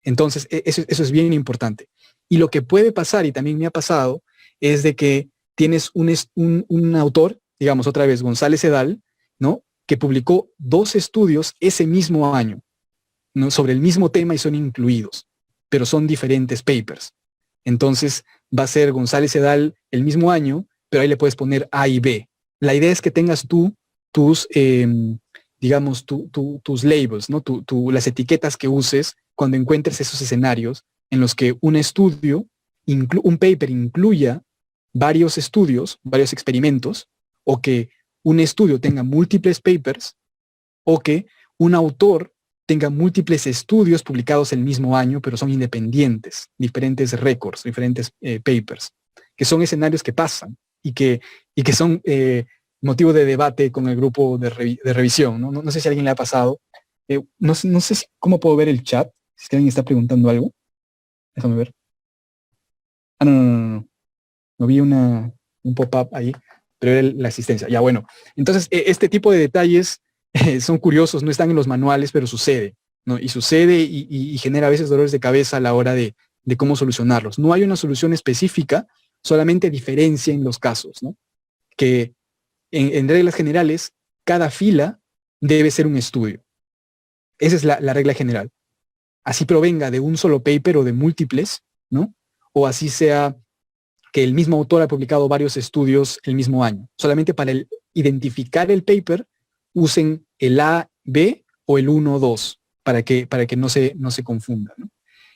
Entonces, eso es bien importante. Y lo que puede pasar, y también me ha pasado, es de que tienes un autor, digamos otra vez, González et al., ¿no? Que publicó 2 estudios ese mismo año, ¿no? Sobre el mismo tema y son incluidos, pero son diferentes papers. Entonces, va a ser González et al. El mismo año, pero ahí le puedes poner A y B. La idea es que tengas tú tus, digamos, tus labels, ¿no? Las etiquetas que uses cuando encuentres esos escenarios en los que un estudio, un paper incluya varios estudios, varios experimentos, o que un estudio tenga múltiples papers, o que un autor tenga múltiples estudios publicados el mismo año, pero son independientes, diferentes récords, diferentes papers, que son escenarios que pasan y que son motivo de debate con el grupo de revisión. No sé si a alguien le ha pasado. No sé cómo puedo ver el chat, si es que alguien está preguntando algo. Déjame ver. Ah, no. No vi un pop-up ahí, pero era la asistencia. Ya, bueno. Entonces, este tipo de detalles son curiosos, no están en los manuales, pero sucede, ¿no? Y sucede y genera a veces dolores de cabeza a la hora de cómo solucionarlos. No hay una solución específica, solamente diferencia en los casos, ¿no? Que en reglas generales, cada fila debe ser un estudio. Esa es la regla general. Así provenga de un solo paper o de múltiples, ¿no? O así sea que el mismo autor ha publicado varios estudios el mismo año. Solamente para identificar el paper, usen el A, B o el 1, 2, para que no se confunda, ¿no?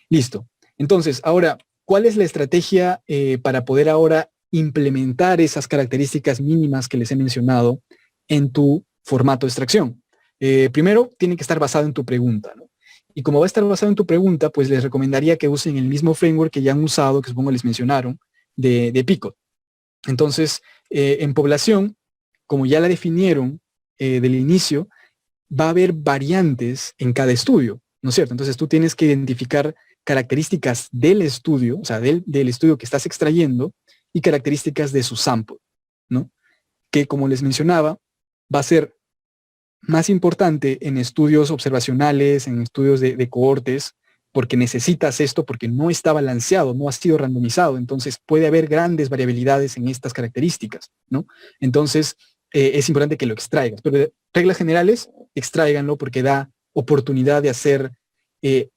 Listo. Entonces, ahora, ¿cuál es la estrategia para poder ahora implementar esas características mínimas que les he mencionado en tu formato de extracción? Primero, tiene que estar basado en tu pregunta, ¿no? Y como va a estar basado en tu pregunta, pues les recomendaría que usen el mismo framework que ya han usado, que supongo les mencionaron, de Picot. Entonces, en población, como ya la definieron del inicio, va a haber variantes en cada estudio, ¿no es cierto? Entonces tú tienes que identificar características del estudio, o sea, del estudio que estás extrayendo y características de su sample, ¿no? Que como les mencionaba, va a ser más importante en estudios observacionales, en estudios de cohortes, porque necesitas esto, porque no está balanceado, no ha sido randomizado, entonces puede haber grandes variabilidades en estas características, ¿no? Entonces, es importante que lo extraigas, pero de reglas generales, extráiganlo porque da oportunidad de hacer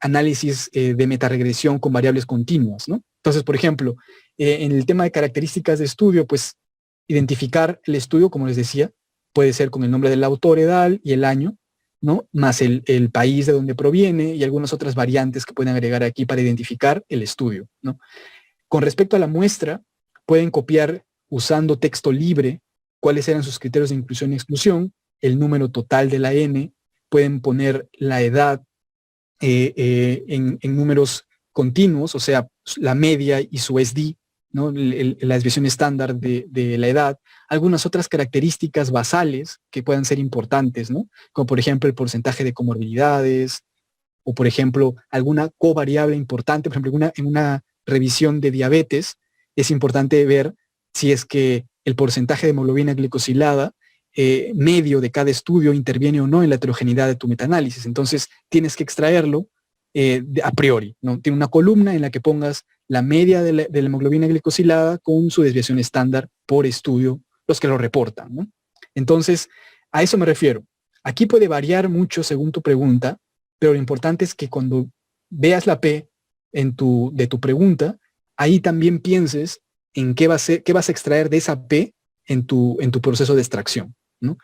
análisis de metaregresión con variables continuas, ¿no? Entonces, por ejemplo, en el tema de características de estudio, pues identificar el estudio, como les decía, puede ser con el nombre del autor et al. Y el año, ¿no? Más el país de donde proviene y algunas otras variantes que pueden agregar aquí para identificar el estudio, ¿no? Con respecto a la muestra, pueden copiar usando texto libre cuáles eran sus criterios de inclusión y exclusión, el número total de la N, pueden poner la edad en números continuos, o sea, la media y su SD, ¿no? La desviación estándar de la edad, algunas otras características basales que puedan ser importantes, ¿no? Como por ejemplo el porcentaje de comorbilidades, o por ejemplo alguna covariable importante, por ejemplo en una revisión de diabetes, es importante ver si es que el porcentaje de hemoglobina glicosilada medio de cada estudio interviene o no en la heterogeneidad de tu metaanálisis. Entonces tienes que extraerlo a priori, ¿no? Tiene una columna en la que pongas la media de la hemoglobina glicosilada con su desviación estándar por estudio, los que lo reportan, ¿no? Entonces, a eso me refiero. Aquí puede variar mucho según tu pregunta, pero lo importante es que cuando veas la P de tu pregunta, ahí también pienses en qué vas a extraer de esa P en tu proceso de extracción, ¿no?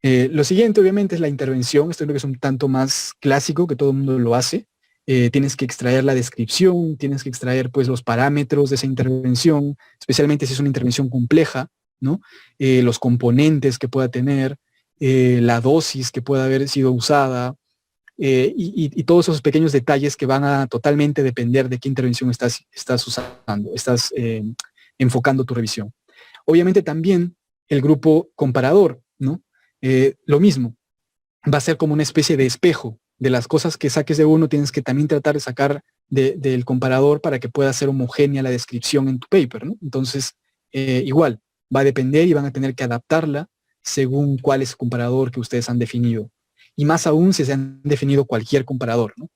Lo siguiente, obviamente, es la intervención. Esto creo que es un tanto más clásico, que todo el mundo lo hace. Tienes que extraer la descripción, tienes que extraer pues los parámetros de esa intervención, especialmente si es una intervención compleja, ¿no? Los componentes que pueda tener, la dosis que pueda haber sido usada, y todos esos pequeños detalles que van a totalmente depender de qué intervención estás usando, estás enfocando tu revisión. Obviamente también el grupo comparador, ¿no? Lo mismo, va a ser como una especie de espejo de las cosas que saques de uno, tienes que también tratar de sacar del comparador para que pueda ser homogénea la descripción en tu paper, ¿no? Entonces, igual, va a depender y van a tener que adaptarla según cuál es el comparador que ustedes han definido. Y más aún si se han definido cualquier comparador, ¿no?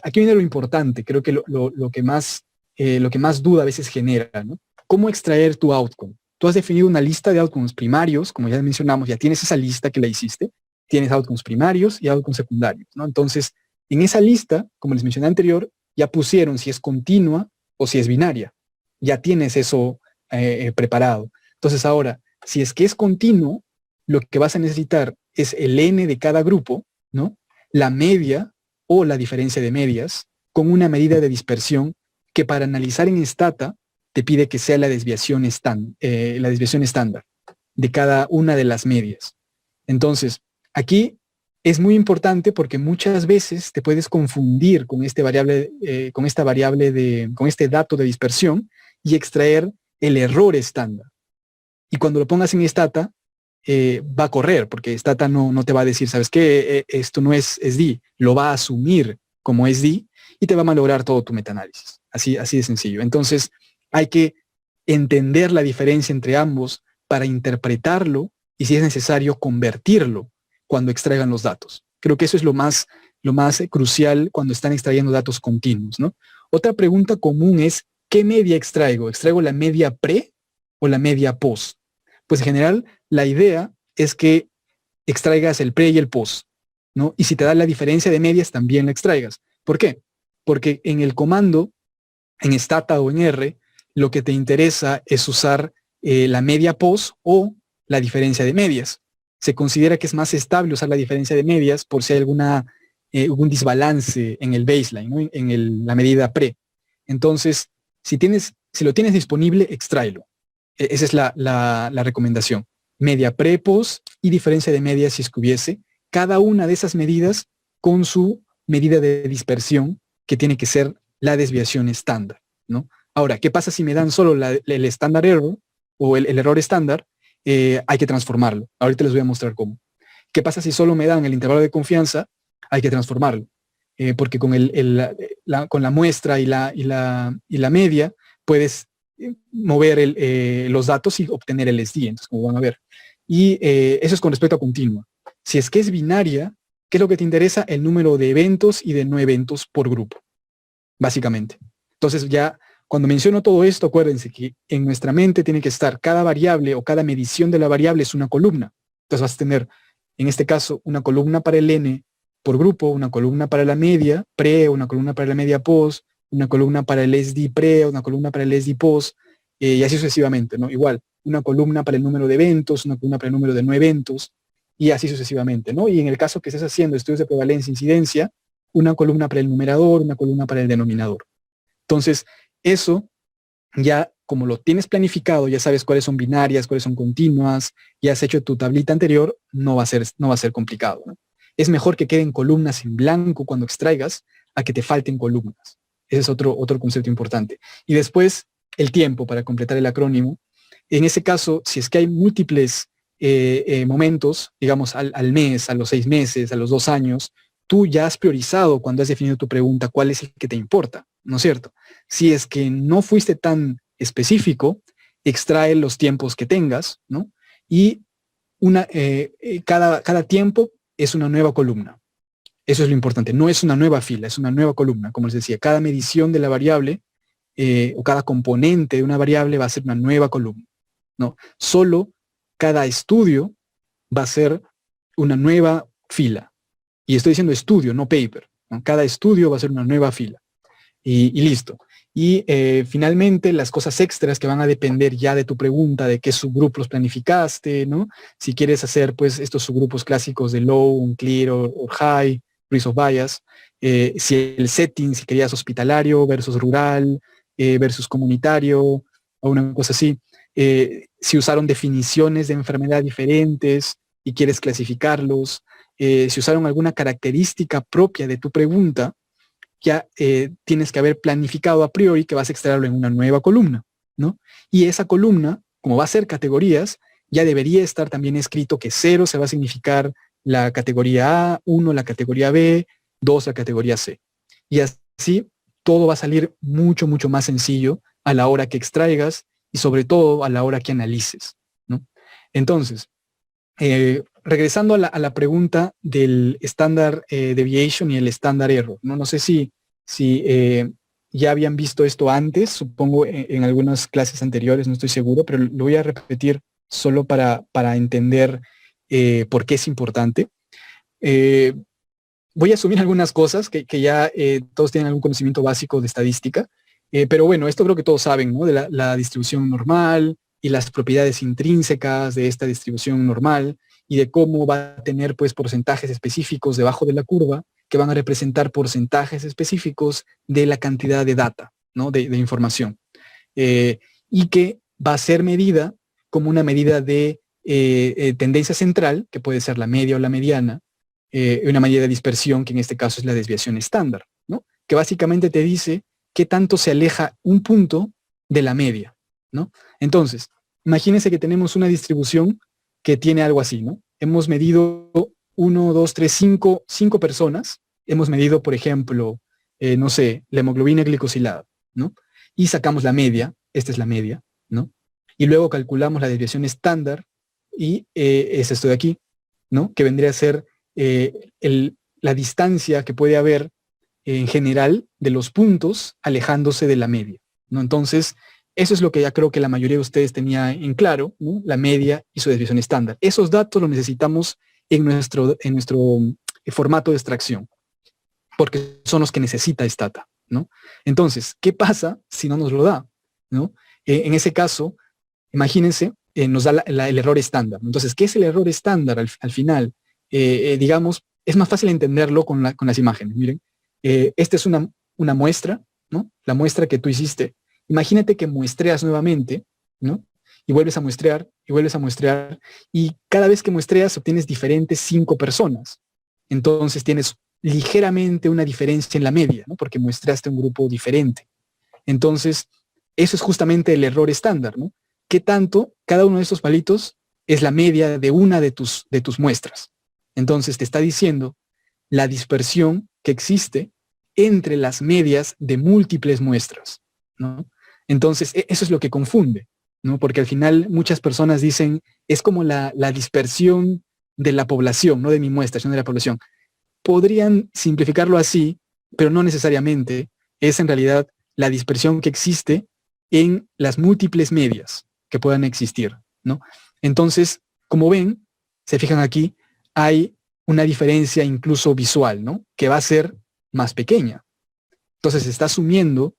Aquí viene lo importante, creo que lo que más duda a veces genera, ¿no? ¿Cómo extraer tu outcome? Tú has definido una lista de outcomes primarios, como ya mencionamos, ya tienes esa lista que la hiciste, tienes outcomes primarios y outcomes secundarios, ¿no? Entonces, en esa lista, como les mencioné anterior, ya pusieron si es continua o si es binaria. Ya tienes eso preparado. Entonces, ahora, si es que es continuo, lo que vas a necesitar es el n de cada grupo, ¿no? La media o la diferencia de medias con una medida de dispersión que para analizar en Stata te pide que sea la desviación estándar de cada una de las medias. Entonces, aquí es muy importante porque muchas veces te puedes confundir con este dato de dispersión y extraer el error estándar. Y cuando lo pongas en Stata, va a correr, porque Stata no te va a decir, ¿sabes qué? Esto no es SD, lo va a asumir como SD y te va a malograr todo tu metaanálisis. Así de sencillo. Entonces, hay que entender la diferencia entre ambos para interpretarlo y, si es necesario, convertirlo cuando extraigan los datos. Creo que eso es lo más crucial cuando están extrayendo datos continuos, ¿no? Otra pregunta común es, ¿qué media extraigo? ¿Extraigo la media pre o la media post? Pues en general, la idea es que extraigas el pre y el post, ¿no? Y si te da la diferencia de medias, también la extraigas. ¿Por qué? Porque en el comando, en Stata o en R, lo que te interesa es usar la media post o la diferencia de medias. Se considera que es más estable usar la diferencia de medias por si hay algún desbalance en el baseline, ¿no? la medida pre. Entonces, si lo tienes disponible, extráelo. Esa es la recomendación. Media pre, post y diferencia de medias si es que hubiese. Cada una de esas medidas con su medida de dispersión, que tiene que ser la desviación estándar, ¿no? Ahora, ¿qué pasa si me dan solo el estándar error o el error estándar? Hay que transformarlo. Ahorita les voy a mostrar cómo. ¿Qué pasa si solo me dan el intervalo de confianza? Hay que transformarlo. Porque con la muestra y la media puedes mover los datos y obtener el SD, entonces como van a ver. Y eso es con respecto a continua. Si es que es binaria, ¿qué es lo que te interesa? El número de eventos y de no eventos por grupo, básicamente. Entonces ya, cuando menciono todo esto, acuérdense que en nuestra mente tiene que estar cada variable o cada medición de la variable es una columna. Entonces vas a tener, en este caso, una columna para el n por grupo, una columna para la media pre, una columna para la media post, una columna para el SD pre, una columna para el SD post, y así sucesivamente, ¿no? Igual, una columna para el número de eventos, una columna para el número de no eventos, y así sucesivamente, ¿no? Y en el caso que estés haciendo estudios de prevalencia e incidencia, una columna para el numerador, una columna para el denominador. Entonces, eso ya como lo tienes planificado, ya sabes cuáles son binarias, cuáles son continuas, ya has hecho tu tablita anterior, no va a ser complicado, ¿no? Es mejor que queden columnas en blanco cuando extraigas a que te falten columnas. Ese es otro concepto importante. Y después, el tiempo para completar el acrónimo. En ese caso, si es que hay múltiples momentos, digamos al mes, a los 6 meses, a los 2 años, tú ya has priorizado cuando has definido tu pregunta cuál es el que te importa, ¿no es cierto? Si es que no fuiste tan específico, extrae los tiempos que tengas, ¿no? Y cada tiempo es una nueva columna. Eso es lo importante. No es una nueva fila, es una nueva columna. Como les decía, cada medición de la variable o cada componente de una variable va a ser una nueva columna, ¿no? Solo cada estudio va a ser una nueva fila. Y estoy diciendo estudio, no paper, ¿no? Cada estudio va a ser una nueva fila. Y listo. Y finalmente las cosas extras que van a depender ya de tu pregunta, de qué subgrupos planificaste, ¿no? Si quieres hacer pues estos subgrupos clásicos de low, unclear o high, risk of bias, si el setting, si querías hospitalario versus rural, versus comunitario, o una cosa así, si usaron definiciones de enfermedad diferentes y quieres clasificarlos, si usaron alguna característica propia de tu pregunta, ya tienes que haber planificado a priori que vas a extraerlo en una nueva columna. ¿no? Y esa columna, como va a ser categorías, ya debería estar también escrito que 0 se va a significar la categoría A, 1 la categoría B, 2 la categoría C. Y así todo va a salir mucho, mucho más sencillo a la hora que extraigas y sobre todo a la hora que analices, ¿no? Entonces, regresando a la pregunta del standard deviation y el standard error, ¿no? No sé si ya habían visto esto antes, supongo en algunas clases anteriores, no estoy seguro, pero lo voy a repetir solo para entender por qué es importante. Eh, Voy a asumir algunas cosas que ya todos tienen algún conocimiento básico de estadística, pero bueno, esto creo que todos saben, ¿no? De la distribución normal y las propiedades intrínsecas de esta distribución normal y de cómo va a tener pues porcentajes específicos debajo de la curva que van a representar porcentajes específicos de la cantidad de data, ¿no? De información. Y que va a ser medida como una medida de tendencia central, que puede ser la media o la mediana, una medida de dispersión, que en este caso es la desviación estándar, ¿no? Que básicamente te dice qué tanto se aleja un punto de la media, ¿no? Entonces, imagínense que tenemos una distribución que tiene algo así, ¿no? Hemos medido 1, 2, 3, 5 personas. Hemos medido, por ejemplo, no sé, la hemoglobina glicosilada, ¿no? Y sacamos la media, esta es la media, ¿no? Y luego calculamos la desviación estándar y es esto de aquí, ¿no? Que vendría a ser la distancia que puede haber en general de los puntos alejándose de la media, ¿no? Entonces, eso es lo que ya creo que la mayoría de ustedes tenía en claro, ¿no? La media y su desviación estándar. Esos datos los necesitamos en nuestro formato de extracción, porque son los que necesita Stata, ¿no? Entonces, ¿qué pasa si no nos lo da? ¿No? En ese caso, imagínense, nos da el error estándar. Entonces, ¿qué es el error estándar al final? Digamos, es más fácil entenderlo con las imágenes. Miren, esta es una muestra, ¿no? La muestra que tú hiciste. Imagínate que muestreas nuevamente, ¿no? Y vuelves a muestrear, y vuelves a muestrear, y cada vez que muestreas obtienes diferentes 5 personas. Entonces tienes ligeramente una diferencia en la media, ¿no? Porque muestreaste un grupo diferente. Entonces, eso es justamente el error estándar, ¿no? ¿Qué tanto cada uno de estos palitos es la media de una de tus muestras? Entonces te está diciendo la dispersión que existe entre las medias de múltiples muestras, ¿no? Entonces, eso es lo que confunde, ¿no? Porque al final muchas personas dicen, es como la dispersión de la población, no de mi muestra, sino de la población. Podrían simplificarlo así, pero no necesariamente. Es en realidad la dispersión que existe en las múltiples medias que puedan existir, ¿no? Entonces, como ven, se fijan aquí, hay una diferencia incluso visual, ¿no? Que va a ser más pequeña. Entonces, se está asumiendo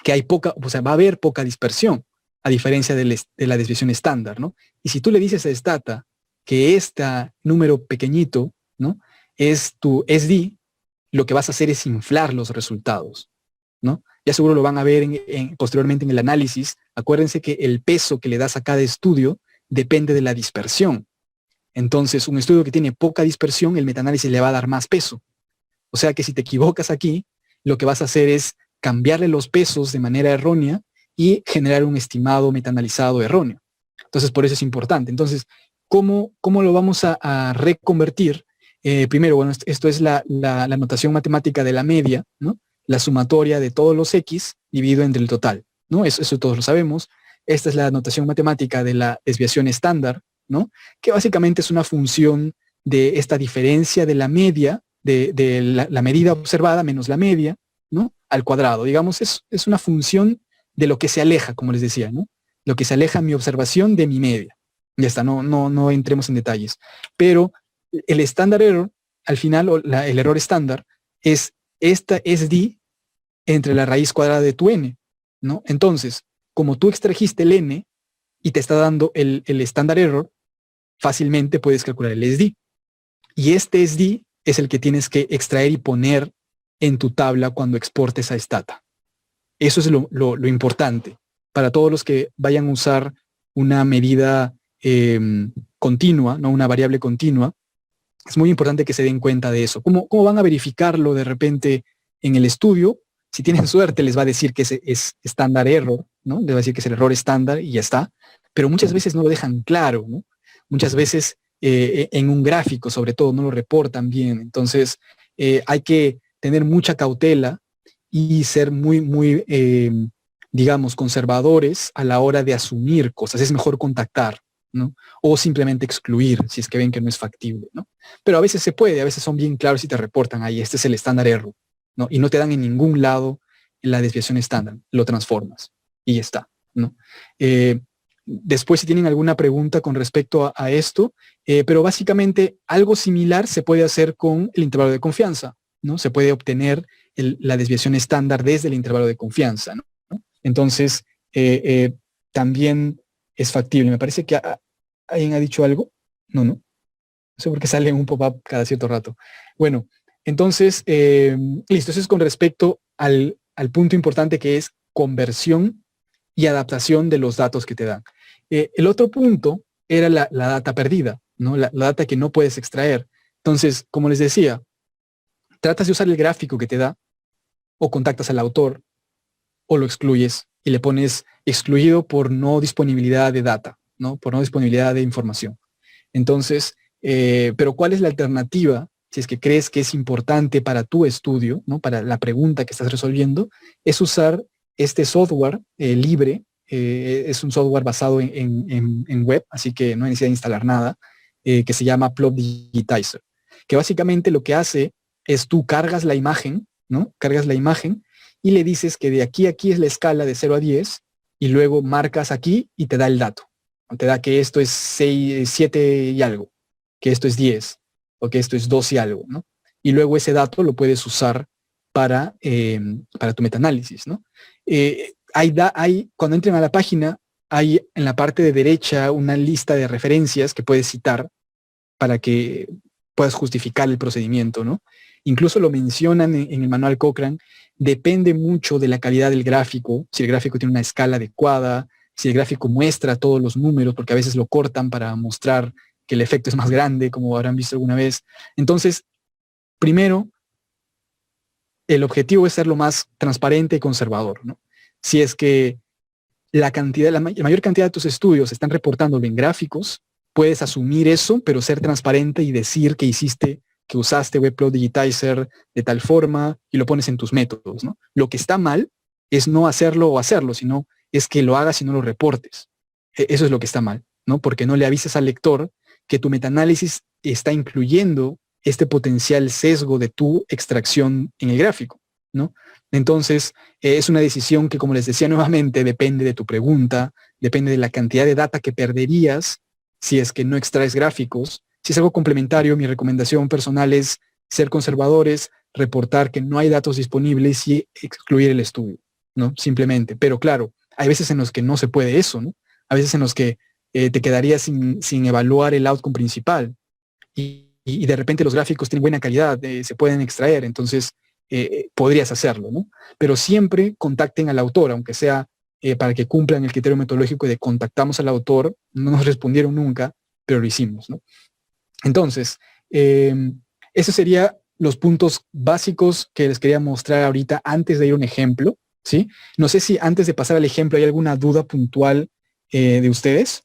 que hay poca, o sea, va a haber poca dispersión, a diferencia de la desviación estándar, ¿no? Y si tú le dices a Stata que este número pequeñito, ¿no? Es tu SD, lo que vas a hacer es inflar los resultados, ¿no? Ya seguro lo van a ver posteriormente en el análisis. Acuérdense que el peso que le das a cada estudio depende de la dispersión. Entonces, un estudio que tiene poca dispersión, el metaanálisis le va a dar más peso. O sea que si te equivocas aquí, lo que vas a hacer es cambiarle los pesos de manera errónea y generar un estimado metaanalizado erróneo. Entonces, por eso es importante. Entonces, ¿cómo lo vamos a reconvertir? Primero, bueno, esto es la notación matemática de la media, ¿no? La sumatoria de todos los X dividido entre el total, ¿no? Eso todos lo sabemos. Esta es la notación matemática de la desviación estándar, ¿no? Que básicamente es una función de esta diferencia de la media, de la medida observada menos la media, ¿no? Al cuadrado. Digamos, es una función de lo que se aleja, como les decía, ¿no? Lo que se aleja mi observación de mi media. Ya está, no entremos en detalles. Pero el estándar error, al final, el error estándar, es esta SD entre la raíz cuadrada de tu n, ¿no? Entonces, como tú extrajiste el n y te está dando el estándar error, fácilmente puedes calcular el SD. Y este SD es el que tienes que extraer y poner en tu tabla cuando exportes a Stata. Eso es lo importante para todos los que vayan a usar una medida continua, ¿no? Una variable continua. Es muy importante que se den cuenta de eso. ¿Cómo van a verificarlo de repente en el estudio? Si tienen suerte, les va a decir que es estándar error, ¿no? Les va a decir que es el error estándar y ya está. Pero muchas veces no lo dejan claro, ¿no? Muchas veces en un gráfico, sobre todo, no lo reportan bien. Entonces, hay que tener mucha cautela y ser muy, digamos, conservadores a la hora de asumir cosas. Es mejor contactar, ¿no? O simplemente excluir si es que ven que no es factible, ¿no? Pero a veces se puede, a veces son bien claros y te reportan ahí, este es el estándar error, ¿no? Y no te dan en ningún lado la desviación estándar, lo transformas y ya está, ¿no? Después, si tienen alguna pregunta con respecto a esto, pero básicamente algo similar se puede hacer con el intervalo de confianza, ¿no? Se puede obtener la desviación estándar desde el intervalo de confianza, ¿no? Entonces, también es factible. Me parece que alguien ha dicho algo. No. No sé por qué sale un pop-up cada cierto rato. Bueno, entonces, listo. Eso es con respecto al punto importante que es conversión y adaptación de los datos que te dan. El otro punto era la data perdida, ¿no? La data que no puedes extraer. Entonces, como les decía, tratas de usar el gráfico que te da o contactas al autor o lo excluyes y le pones excluido por no disponibilidad de data, ¿no? Por no disponibilidad de información. Entonces, pero ¿cuál es la alternativa? Si es que crees que es importante para tu estudio, ¿no? Para la pregunta que estás resolviendo, es usar este software libre. Es un software basado en web, así que no hay necesidad de instalar nada, que se llama Plot Digitizer, que básicamente lo que hace es tú cargas la imagen, ¿no? Cargas la imagen y le dices que de aquí a aquí es la escala de 0 a 10 y luego marcas aquí y te da el dato. Te da que esto es 6, 7 y algo, que esto es 10 o que esto es 2 y algo, ¿no? Y luego ese dato lo puedes usar para tu metaanálisis, ¿no? Cuando entren a la página, hay en la parte de derecha una lista de referencias que puedes citar para que puedas justificar el procedimiento, ¿no? Incluso lo mencionan en el manual Cochrane, depende mucho de la calidad del gráfico, si el gráfico tiene una escala adecuada, si el gráfico muestra todos los números, porque a veces lo cortan para mostrar que el efecto es más grande, como habrán visto alguna vez. Entonces, primero, el objetivo es ser lo más transparente y conservador, ¿no? Si es que la mayor cantidad de tus estudios están reportándolo en gráficos, puedes asumir eso, pero ser transparente y decir que usaste Webplot Digitizer de tal forma y lo pones en tus métodos, ¿no? Lo que está mal es no hacerlo o hacerlo, sino es que lo hagas y no lo reportes. Eso es lo que está mal, ¿no? Porque no le avises al lector que tu metaanálisis está incluyendo este potencial sesgo de tu extracción en el gráfico, ¿no? Entonces, es una decisión que, como les decía nuevamente, depende de tu pregunta, depende de la cantidad de data que perderías si es que no extraes gráficos. Si es algo complementario, mi recomendación personal es ser conservadores, reportar que no hay datos disponibles y excluir el estudio, ¿no? Simplemente. Pero claro, hay veces en los que no se puede eso, ¿no? A veces en los que te quedarías sin evaluar el outcome principal y de repente los gráficos tienen buena calidad, se pueden extraer, entonces podrías hacerlo, ¿no? Pero siempre contacten al autor, aunque sea para que cumplan el criterio metodológico de contactamos al autor, no nos respondieron nunca, pero lo hicimos, ¿no? Entonces, esos serían los puntos básicos que les quería mostrar ahorita antes de ir a un ejemplo, ¿sí? No sé si antes de pasar al ejemplo hay alguna duda puntual de ustedes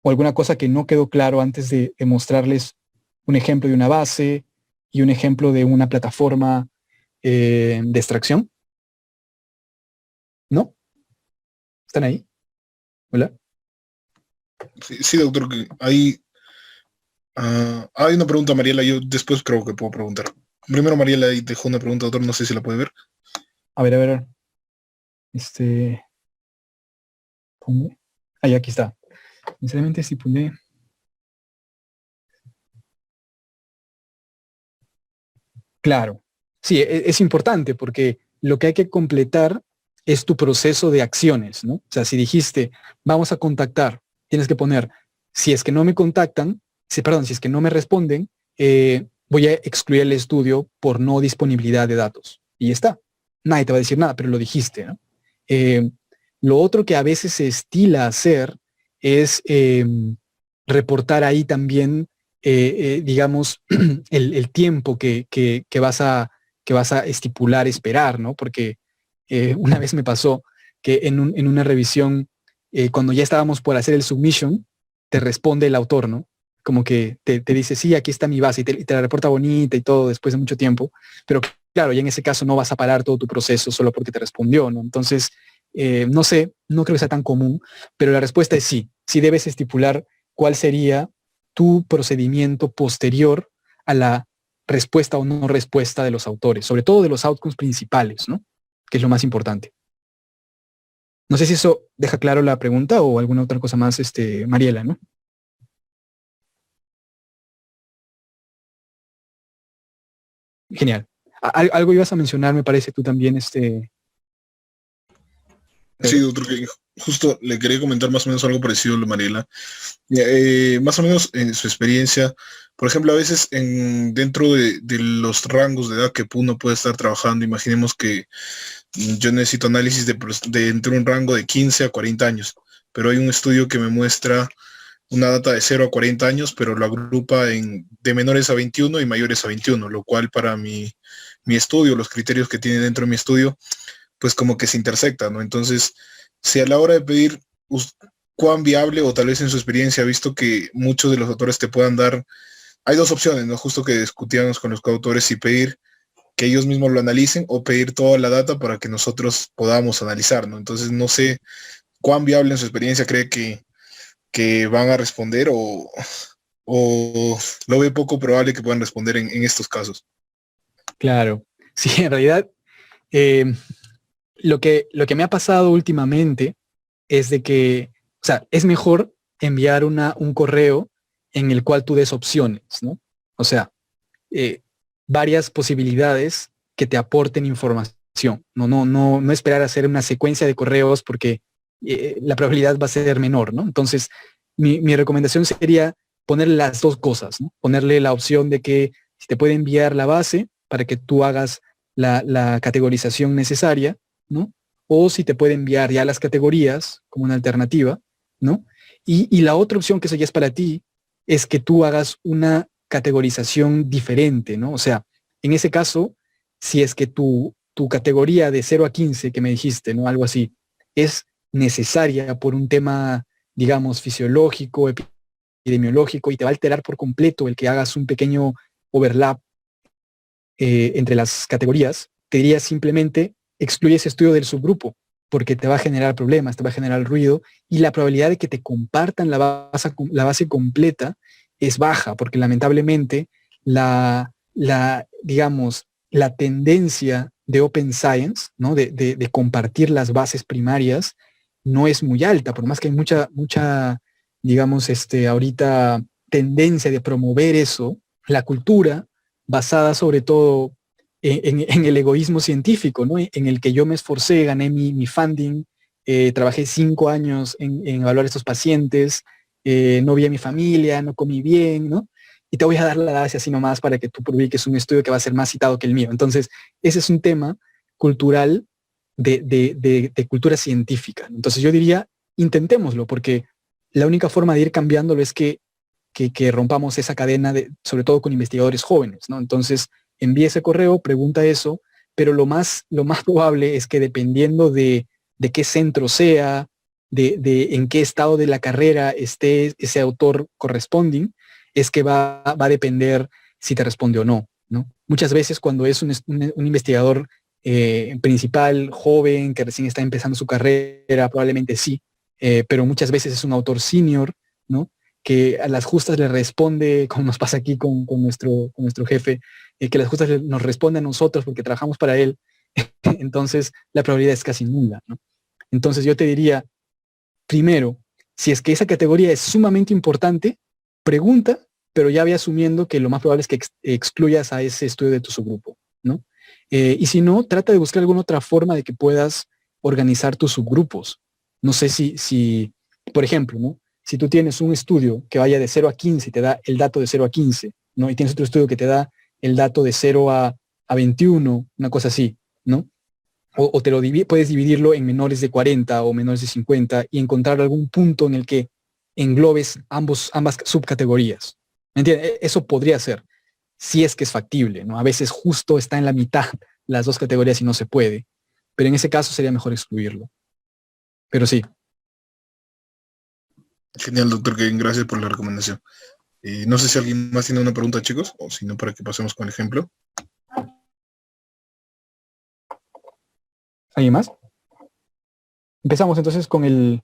o alguna cosa que no quedó claro antes de mostrarles un ejemplo de una base y un ejemplo de una plataforma de extracción. ¿No? ¿Están ahí? ¿Hola? Sí, sí, doctor, que hay una pregunta, Mariela, yo después creo que puedo preguntar. Primero Mariela ahí dejó una pregunta, doctor, no sé si la puede ver. A ver. ¿Dónde? Ahí, aquí está. Sinceramente estipulé. Claro. Sí, es importante porque lo que hay que completar es tu proceso de acciones, ¿no? O sea, si dijiste, vamos a contactar, tienes que poner, si es que no me contactan, si es que no me responden, voy a excluir el estudio por no disponibilidad de datos. Y ya está. Nadie te va a decir nada, pero lo dijiste, ¿no? Eh, lo otro que a veces se estila hacer es reportar ahí también digamos, el tiempo que vas a que vas a estipular, esperar, ¿no? Porque una vez me pasó que en una revisión, cuando ya estábamos por hacer el submission, te responde el autor, ¿no? Como que te dice, sí, aquí está mi base, y te la reporta bonita y todo después de mucho tiempo, pero claro, ya en ese caso no vas a parar todo tu proceso solo porque te respondió, ¿no? Entonces, no sé, no creo que sea tan común, pero la respuesta es sí, sí debes estipular cuál sería tu procedimiento posterior a la respuesta o no respuesta de los autores, sobre todo de los outcomes principales, ¿no? Que es lo más importante. No sé si eso deja claro la pregunta o alguna otra cosa más, Mariela, ¿no? Genial. Algo ibas a mencionar, me parece, tú también, Sí, Pedro. doctor, que justo le quería comentar más o menos algo parecido a lo de Mariela. Más o menos en su experiencia, por ejemplo, a veces dentro de los rangos de edad que uno puede estar trabajando, imaginemos que yo necesito análisis de entre un rango de 15 a 40 años, pero hay un estudio que me muestra una data de 0 a 40 años, pero lo agrupa de menores a 21 y mayores a 21, lo cual para mi estudio, los criterios que tiene dentro de mi estudio, pues como que se intersecta, ¿no? Entonces, si a la hora de pedir cuán viable o tal vez en su experiencia ha visto que muchos de los autores te puedan dar, hay dos opciones, ¿no? Justo que discutíamos con los coautores, si pedir que ellos mismos lo analicen o pedir toda la data para que nosotros podamos analizar, ¿no? Entonces, no sé cuán viable en su experiencia cree que van a responder o lo ve poco probable que puedan responder en estos casos. Claro. Sí, en realidad, eh, lo que me ha pasado últimamente es de que, o sea, es mejor enviar un correo en el cual tú des opciones, ¿no? O sea, eh, varias posibilidades que te aporten información. No esperar a hacer una secuencia de correos porque la probabilidad va a ser menor, ¿no? Entonces, mi recomendación sería ponerle las dos cosas, ¿no? Ponerle la opción de que si te puede enviar la base para que tú hagas la categorización necesaria, ¿no? O si te puede enviar ya las categorías como una alternativa, ¿no? Y la otra opción que eso ya es para ti es que tú hagas una categorización diferente, ¿no? O sea, en ese caso, si es que tu categoría de 0 a 15 que me dijiste, ¿no? Algo así, es necesaria por un tema, digamos, fisiológico, epidemiológico, y te va a alterar por completo el que hagas un pequeño overlap entre las categorías, te diría simplemente excluye ese estudio del subgrupo, porque te va a generar problemas, te va a generar ruido, y la probabilidad de que te compartan la base completa es baja, porque lamentablemente digamos, la tendencia de Open Science, ¿no? de compartir las bases primarias, no es muy alta, por más que hay mucha, digamos, ahorita tendencia de promover eso, la cultura basada sobre todo en el egoísmo científico, ¿no? En el que yo me esforcé, gané mi funding, trabajé 5 años en evaluar estos pacientes, no vi a mi familia, no comí bien, ¿no? Y te voy a dar la base así nomás para que tú publiques un estudio que va a ser más citado que el mío. Entonces, ese es un tema cultural de cultura científica. Entonces yo diría, intentémoslo, porque la única forma de ir cambiándolo es que rompamos esa cadena, sobre todo con investigadores jóvenes, ¿no? Entonces, envíe ese correo, pregunta eso, pero lo más probable es que dependiendo de qué centro sea, de en qué estado de la carrera esté ese autor corresponding, es que va a depender si te responde o no, ¿no? Muchas veces cuando es un investigador principal, joven, que recién está empezando su carrera, probablemente sí, pero muchas veces es un autor senior, ¿no? Que a las justas le responde, como nos pasa aquí con nuestro jefe, que las justas nos responde a nosotros porque trabajamos para él, entonces la probabilidad es casi nula, ¿no? Entonces yo te diría, primero, si es que esa categoría es sumamente importante, pregunta, pero ya voy asumiendo que lo más probable es que excluyas a ese estudio de tu subgrupo, ¿no? Y si no, trata de buscar alguna otra forma de que puedas organizar tus subgrupos. No sé si por ejemplo, ¿no? Si tú tienes un estudio que vaya de 0 a 15 y te da el dato de 0 a 15, ¿no? Y tienes otro estudio que te da el dato de 0 a 21, una cosa así, ¿no? O te puedes dividirlo en menores de 40 o menores de 50 y encontrar algún punto en el que englobes ambas subcategorías. ¿Me entiendes? Eso podría ser. si es que es factible, ¿no? A veces justo está en la mitad las dos categorías y no se puede, pero en ese caso sería mejor excluirlo. Pero sí. Genial, doctor Kevin, gracias por la recomendación. No sé si alguien más tiene una pregunta, chicos, o si no, para que pasemos con el ejemplo. ¿Alguien más? Empezamos entonces con el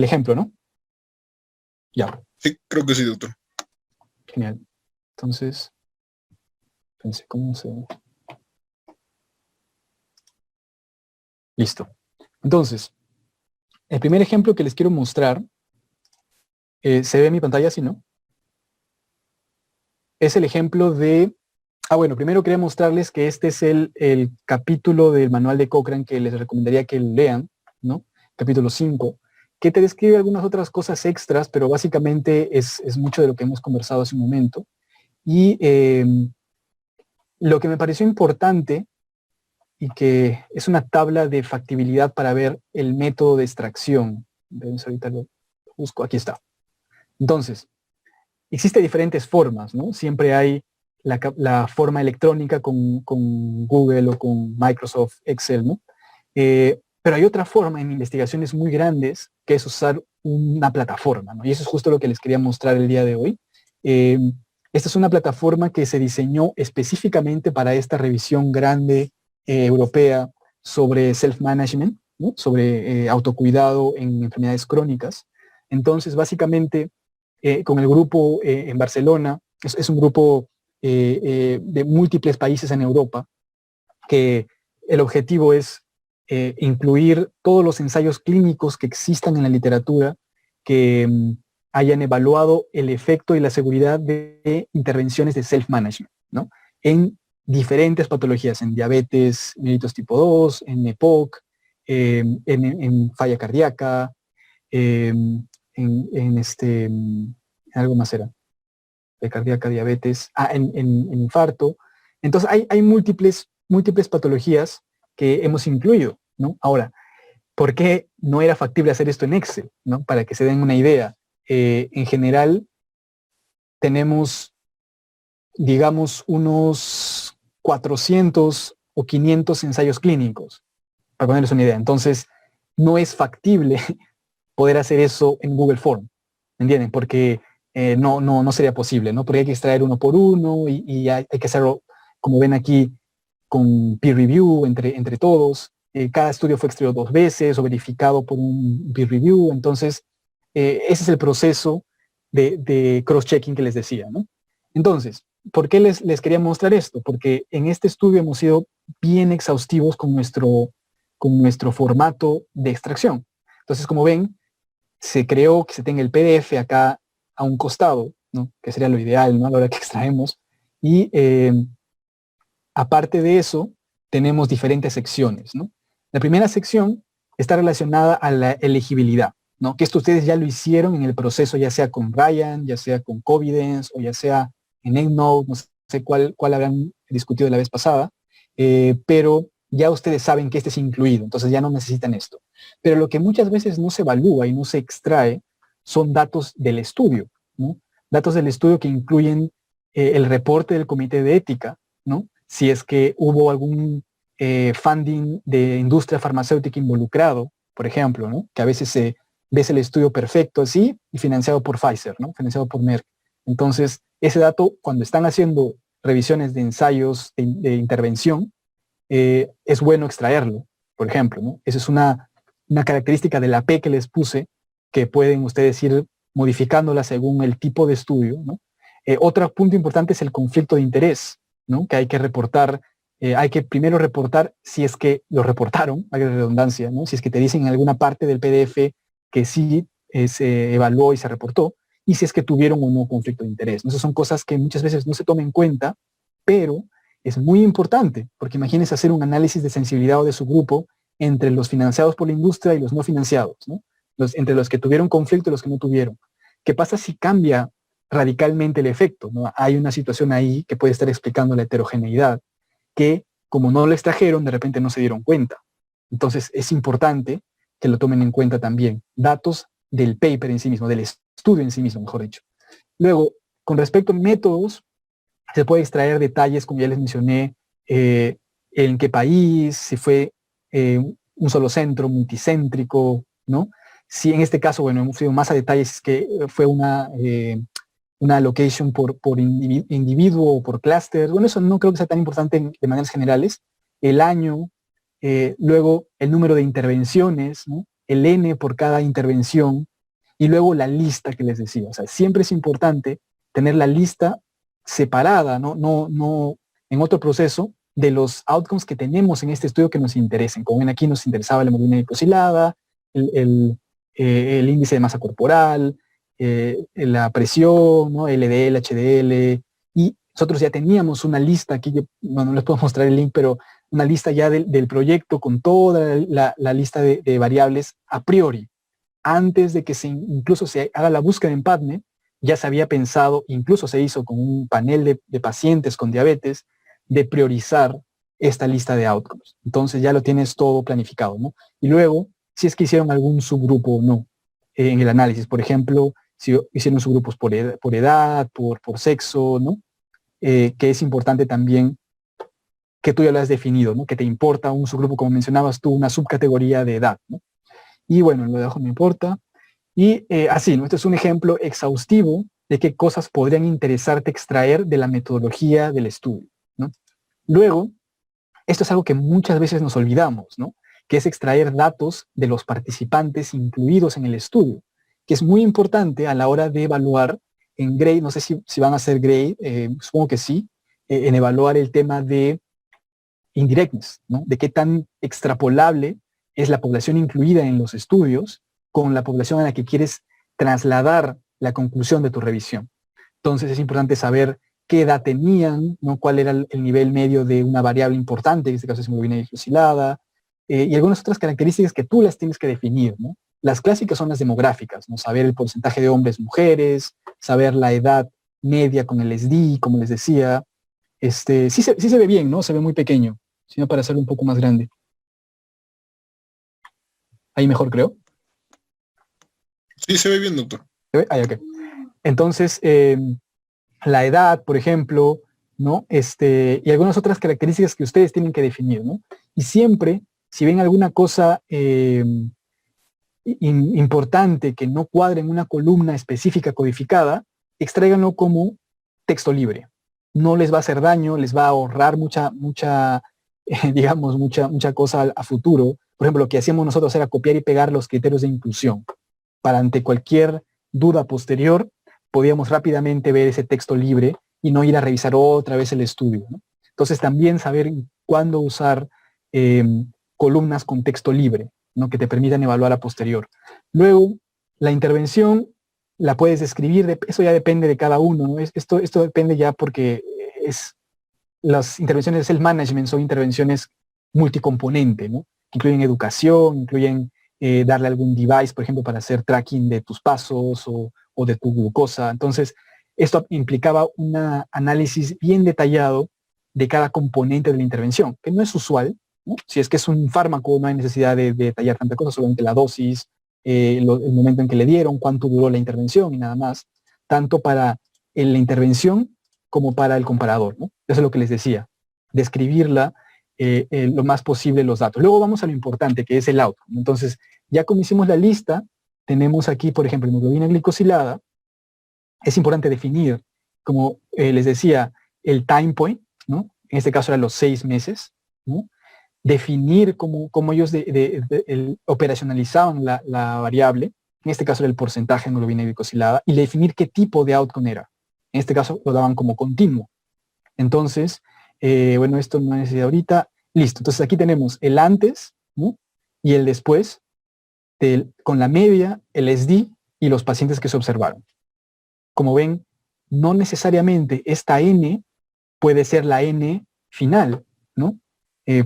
ejemplo, ¿no? Ya. Sí, creo que sí, doctor. Genial. Entonces, pensé cómo se... Listo. Entonces, el primer ejemplo que les quiero mostrar, se ve en mi pantalla, ¿sí, no? Es el ejemplo de... bueno, primero quería mostrarles que este es el capítulo del manual de Cochrane que les recomendaría que lean, ¿no? Capítulo 5, que te describe algunas otras cosas extras, pero básicamente es mucho de lo que hemos conversado hace un momento. Y lo que me pareció importante y que es una tabla de factibilidad para ver el método de extracción. Vemos ahorita lo busco, aquí está. Entonces, existen diferentes formas, ¿no? Siempre hay la forma electrónica con Google o con Microsoft Excel, ¿no? Pero hay otra forma en investigaciones muy grandes que es usar una plataforma, ¿no? Y eso es justo lo que les quería mostrar el día de hoy. Esta es una plataforma que se diseñó específicamente para esta revisión grande europea sobre self-management, ¿no? Sobre autocuidado en enfermedades crónicas. Entonces, básicamente, con el grupo en Barcelona, es un grupo de múltiples países en Europa, que el objetivo es incluir todos los ensayos clínicos que existan en la literatura que hayan evaluado el efecto y la seguridad de intervenciones de self-management, ¿no? En diferentes patologías, en diabetes mellitus tipo 2, en EPOC, en falla cardíaca, algo más era, de cardíaca, diabetes, en infarto. Entonces hay múltiples patologías que hemos incluido, ¿no? Ahora, ¿por qué no era factible hacer esto en Excel, ¿no? Para que se den una idea. En general, tenemos, digamos, unos 400 o 500 ensayos clínicos, para ponerles una idea. Entonces, no es factible poder hacer eso en Google Form, ¿entienden? Porque no sería posible, ¿no? Porque hay que extraer uno por uno y hay que hacerlo, como ven aquí, con peer review entre todos. Cada estudio fue extraído 2 veces o verificado por un peer review. Entonces, ese es el proceso de cross-checking que les decía, ¿no? Entonces, ¿por qué les quería mostrar esto? Porque en este estudio hemos sido bien exhaustivos con nuestro formato de extracción. Entonces, como ven, se creó que se tenga el PDF acá a un costado, ¿no? Que sería lo ideal, ¿no? A la hora que extraemos. Y aparte de eso, tenemos diferentes secciones, ¿no? La primera sección está relacionada a la elegibilidad, ¿no? Que esto ustedes ya lo hicieron en el proceso, ya sea con Ryan, ya sea con Covidence, o ya sea en EndNote, no sé cuál habrán discutido la vez pasada, pero ya ustedes saben que este es incluido, entonces ya no necesitan esto. Pero lo que muchas veces no se evalúa y no se extrae son datos del estudio, ¿no? Datos del estudio que incluyen el reporte del comité de ética, ¿no? Si es que hubo algún funding de industria farmacéutica involucrado, por ejemplo, ¿no? Que a veces ves el estudio perfecto así y financiado por Pfizer, ¿no? Financiado por Merck. Entonces, ese dato, cuando están haciendo revisiones de ensayos de intervención, es bueno extraerlo, por ejemplo, ¿no? Esa es una característica de la P que les puse, que pueden ustedes ir modificándola según el tipo de estudio, ¿no? Otro punto importante es el conflicto de interés, ¿no? Que hay que reportar, hay que primero reportar si es que lo reportaron, hay redundancia, ¿no? Si es que te dicen en alguna parte del PDF que sí se evaluó y se reportó, y si es que tuvieron o no conflicto de interés. Esas son cosas que muchas veces no se toman en cuenta, pero es muy importante, porque imagínense hacer un análisis de sensibilidad o de su grupo entre los financiados por la industria y los no financiados, ¿no? Entre los que tuvieron conflicto y los que no tuvieron. ¿Qué pasa si cambia radicalmente el efecto, ¿no? Hay una situación ahí que puede estar explicando la heterogeneidad, que como no lo extrajeron, de repente no se dieron cuenta. Entonces es importante que lo tomen en cuenta también. Datos del paper en sí mismo, del estudio en sí mismo, mejor dicho. Luego, Con respecto a métodos, se puede extraer detalles, como ya les mencioné, en qué país, si fue un solo centro, multicéntrico, ¿no? Si en este caso, bueno, hemos ido más a detalles, que fue una location por individuo o por clúster. Bueno, eso no creo que sea tan importante de maneras generales. El año, luego el número de intervenciones, ¿no? El N por cada intervención, y luego la lista que les decía. O sea, siempre es importante tener la lista separada, no en otro proceso, de los outcomes que tenemos en este estudio que nos interesen. Como ven aquí, nos interesaba la hemoglobina glicosilada, el índice de masa corporal, la presión, ¿no? LDL, HDL, y nosotros ya teníamos una lista aquí, no les puedo mostrar el link, pero una lista ya del proyecto con toda la lista de variables a priori. Antes de que incluso se haga la búsqueda en PubMed, ya se había pensado, incluso se hizo con un panel de pacientes con diabetes, de priorizar esta lista de outcomes. Entonces ya lo tienes todo planificado, ¿no? Y luego, si es que hicieron algún subgrupo o no en el análisis, por ejemplo, si hicieron subgrupos por edad, por sexo, ¿no? Que es importante también que tú ya lo has definido, ¿no? Que te importa un subgrupo, como mencionabas tú, una subcategoría de edad, ¿no? Y bueno, lo dejo, no importa. Y así, ¿no? Este es un ejemplo exhaustivo de qué cosas podrían interesarte extraer de la metodología del estudio, ¿no? Luego, esto es algo que muchas veces nos olvidamos, ¿no? Que es extraer datos de los participantes incluidos en el estudio, que es muy importante a la hora de evaluar en grade, no sé si van a hacer grade, supongo que sí, en evaluar el tema de indirectness, ¿no? De qué tan extrapolable es la población incluida en los estudios con la población a la que quieres trasladar la conclusión de tu revisión. Entonces es importante saber qué edad tenían, ¿no? Cuál era el nivel medio de una variable importante, en este caso es hemoglobina glicosilada, y algunas otras características que tú las tienes que definir, ¿no? Las clásicas son las demográficas, ¿no? Saber el porcentaje de hombres, mujeres, saber la edad media con el SD, como les decía. Sí se ve bien, ¿no? Se ve muy pequeño, sino para hacerlo un poco más grande. Ahí mejor, creo. Sí, se ve bien, doctor. ¿Se ve? Ahí, ok. Entonces, la edad, por ejemplo, ¿no? Y algunas otras características que ustedes tienen que definir, ¿no? Y siempre, si ven alguna cosa importante que no cuadre en una columna específica codificada, extráiganlo como texto libre. No les va a hacer daño, les va a ahorrar mucha digamos, mucha cosa a futuro. Por ejemplo, lo que hacíamos nosotros era copiar y pegar los criterios de inclusión. Para ante cualquier duda posterior, podíamos rápidamente ver ese texto libre y no ir a revisar otra vez el estudio, ¿no? Entonces también saber cuándo usar columnas con texto libre, ¿no? Que te permitan evaluar a posterior. Luego, la intervención la puedes describir, eso ya depende de cada uno, ¿no? Esto depende ya porque las intervenciones de self-management son intervenciones multicomponente, ¿no? Que incluyen educación, incluyen darle algún device, por ejemplo, para hacer tracking de tus pasos o de tu glucosa. Entonces, esto implicaba un análisis bien detallado de cada componente de la intervención, que no es usual, ¿no? Si es que es un fármaco, no hay necesidad de detallar tanta cosa, solamente la dosis, el momento en que le dieron, cuánto duró la intervención y nada más, tanto para la intervención como para el comparador, ¿no? Eso es lo que les decía, describirla lo más posible los datos. Luego vamos a lo importante, que es el outcome. Entonces, ya como hicimos la lista, tenemos aquí, por ejemplo, hemoglobina glicosilada. Es importante definir, como les decía, el time point, ¿no? En este caso eran los 6 meses, ¿no? Definir cómo ellos operacionalizaban la variable, en este caso era el porcentaje de hemoglobina glicosilada, y definir qué tipo de outcome era. En este caso lo daban como continuo. Entonces, bueno, esto no es necesidad ahorita. Listo, entonces aquí tenemos el antes, ¿no? Y el después, con la media, el SD y los pacientes que se observaron. Como ven, no necesariamente esta N puede ser la N final, ¿no?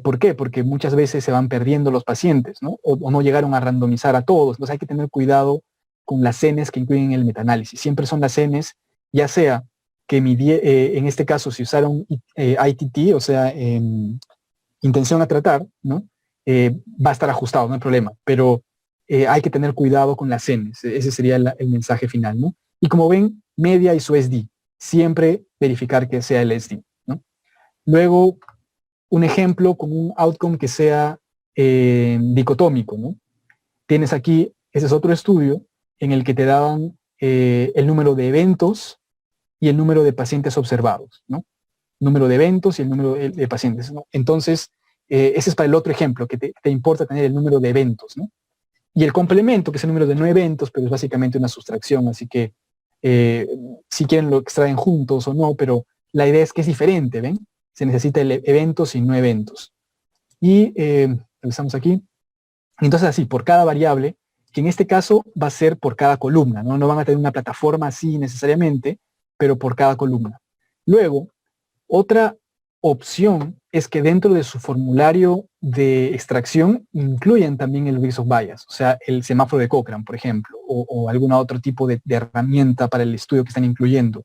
¿Por qué? Porque muchas veces se van perdiendo los pacientes, ¿no? O no llegaron a randomizar a todos. Entonces hay que tener cuidado con las Ns que incluyen el metaanálisis. Siempre son las Ns, ya sea que en este caso si usaron ITT, o sea, intención a tratar, ¿no? Va a estar ajustado, no hay problema. Pero hay que tener cuidado con las Ns. Ese sería el mensaje final, ¿no? Y como ven, media y su SD. siempre verificar que sea LSD, ¿no? Luego, un ejemplo con un outcome que sea dicotómico, ¿no? Tienes aquí, ese es otro estudio en el que te daban el número de eventos y el número de pacientes observados, ¿no? Número de eventos y el número de pacientes, ¿no? Entonces, ese es para el otro ejemplo, que te importa tener el número de eventos, ¿no? Y el complemento, que es el número de no eventos, pero es básicamente una sustracción, así que si quieren lo extraen juntos o no, pero la idea es que es diferente, ¿ven? Se necesita eventos y no eventos. Y revisamos aquí. Entonces así, por cada variable, que en este caso va a ser por cada columna, ¿no? No van a tener una plataforma así necesariamente, pero por cada columna. Luego, otra opción es que dentro de su formulario de extracción incluyan también el Rules of Bias, o sea, el semáforo de Cochrane, por ejemplo, o algún otro tipo de herramienta para el estudio que están incluyendo.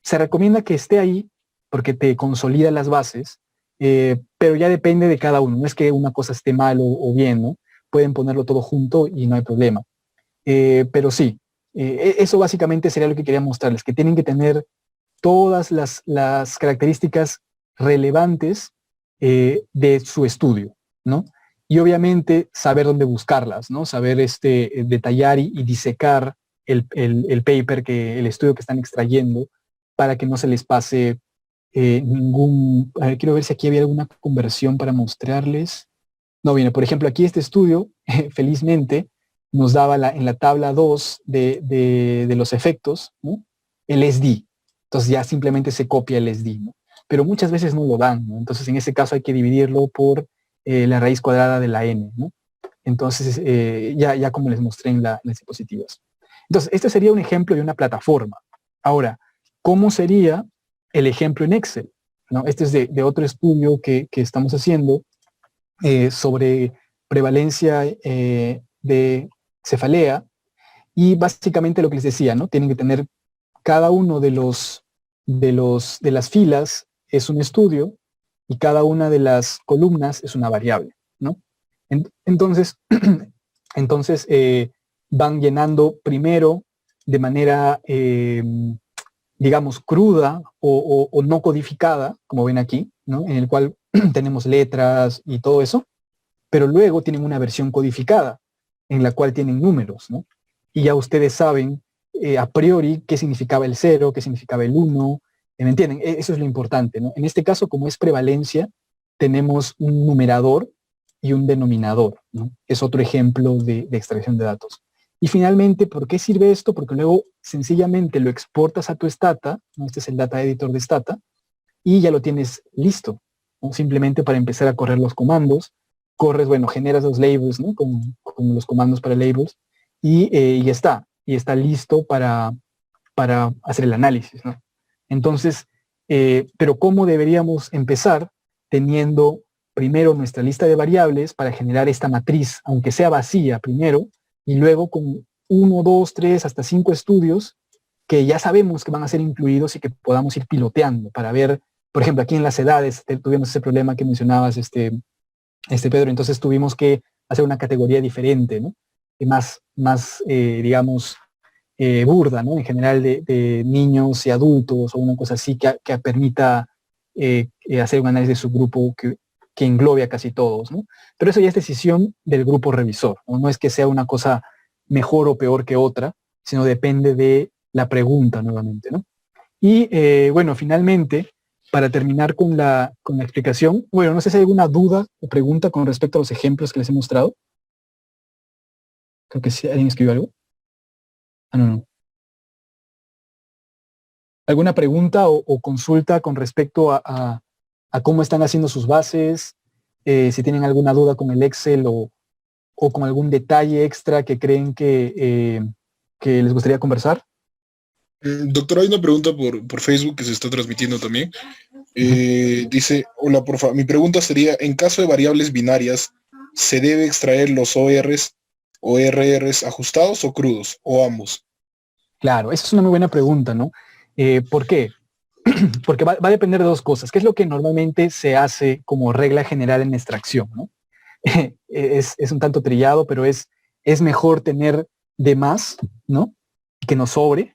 Se recomienda que esté ahí porque te consolida las bases, pero ya depende de cada uno. No es que una cosa esté mal o bien, ¿no? Pueden ponerlo todo junto y no hay problema. Pero sí, eso básicamente sería lo que quería mostrarles, que tienen que tener todas las características relevantes de su estudio, ¿no? Y obviamente saber dónde buscarlas, ¿no? Saber detallar y disecar el paper, el estudio que están extrayendo, para que no se les pase ningún... A ver, quiero ver si aquí había alguna conversión para mostrarles. No, viene, por ejemplo, aquí este estudio, felizmente, nos daba en la tabla 2 de los efectos, ¿no? El SD. Entonces ya simplemente se copia el SD, ¿no? Pero muchas veces no lo dan, ¿no? Entonces en ese caso hay que dividirlo por la raíz cuadrada de la n, ¿no? Entonces ya como les mostré en las diapositivas. Entonces este sería un ejemplo de una plataforma. Ahora, ¿cómo sería el ejemplo en Excel? ¿No? Este es de otro estudio que estamos haciendo sobre prevalencia de cefalea, y básicamente lo que les decía, ¿no? Tienen que tener cada uno de las filas es un estudio y cada una de las columnas es una variable, ¿no? Entonces, van llenando primero de manera, digamos, cruda o no codificada, como ven aquí, ¿no? En el cual tenemos letras y todo eso, pero luego tienen una versión codificada en la cual tienen números, ¿no? Y ya ustedes saben a priori qué significaba el 0, qué significaba el 1, ¿me entienden? Eso es lo importante, ¿no? En este caso, como es prevalencia, tenemos un numerador y un denominador, ¿no? Es otro ejemplo de extracción de datos. Y finalmente, ¿por qué sirve esto? Porque luego sencillamente lo exportas a tu Stata, ¿no? Este es el data editor de Stata, y ya lo tienes listo, ¿no? Simplemente para empezar a correr los comandos, corres, bueno, generas los labels, ¿no? Con los comandos para labels, y ya está, y está listo para hacer el análisis, ¿no? Entonces, pero ¿cómo deberíamos empezar? Teniendo primero nuestra lista de variables para generar esta matriz, aunque sea vacía primero, y luego con 1, 2, 3, hasta 5 estudios que ya sabemos que van a ser incluidos y que podamos ir piloteando para ver, por ejemplo, aquí en las edades tuvimos ese problema que mencionabas, Pedro, entonces tuvimos que hacer una categoría diferente, ¿no? Digamos, burda, ¿no? En general de niños y adultos o una cosa así que permita hacer un análisis de subgrupo que englobe a casi todos, ¿no? Pero eso ya es decisión del grupo revisor, ¿no? No es que sea una cosa mejor o peor que otra, sino depende de la pregunta nuevamente, ¿no? Y bueno, finalmente, para terminar con la explicación, bueno, no sé si hay alguna duda o pregunta con respecto a los ejemplos que les he mostrado. Creo que sí, ¿alguien escribió algo? Ah, no, no. ¿Alguna pregunta o consulta con respecto a cómo están haciendo sus bases? Si tienen alguna duda con el Excel o con algún detalle extra que creen que les gustaría conversar. Doctor, hay una pregunta por Facebook que se está transmitiendo también. Dice, hola, porfa, mi pregunta sería, en caso de variables binarias, ¿se debe extraer los ORs o RRs ajustados o crudos, o ambos? Claro, esa es una muy buena pregunta, ¿no? ¿Por qué? Porque va a depender de dos cosas. ¿Qué es lo que normalmente se hace como regla general en extracción, ¿no? Es un tanto trillado, pero es mejor tener de más, ¿no? Que nos sobre,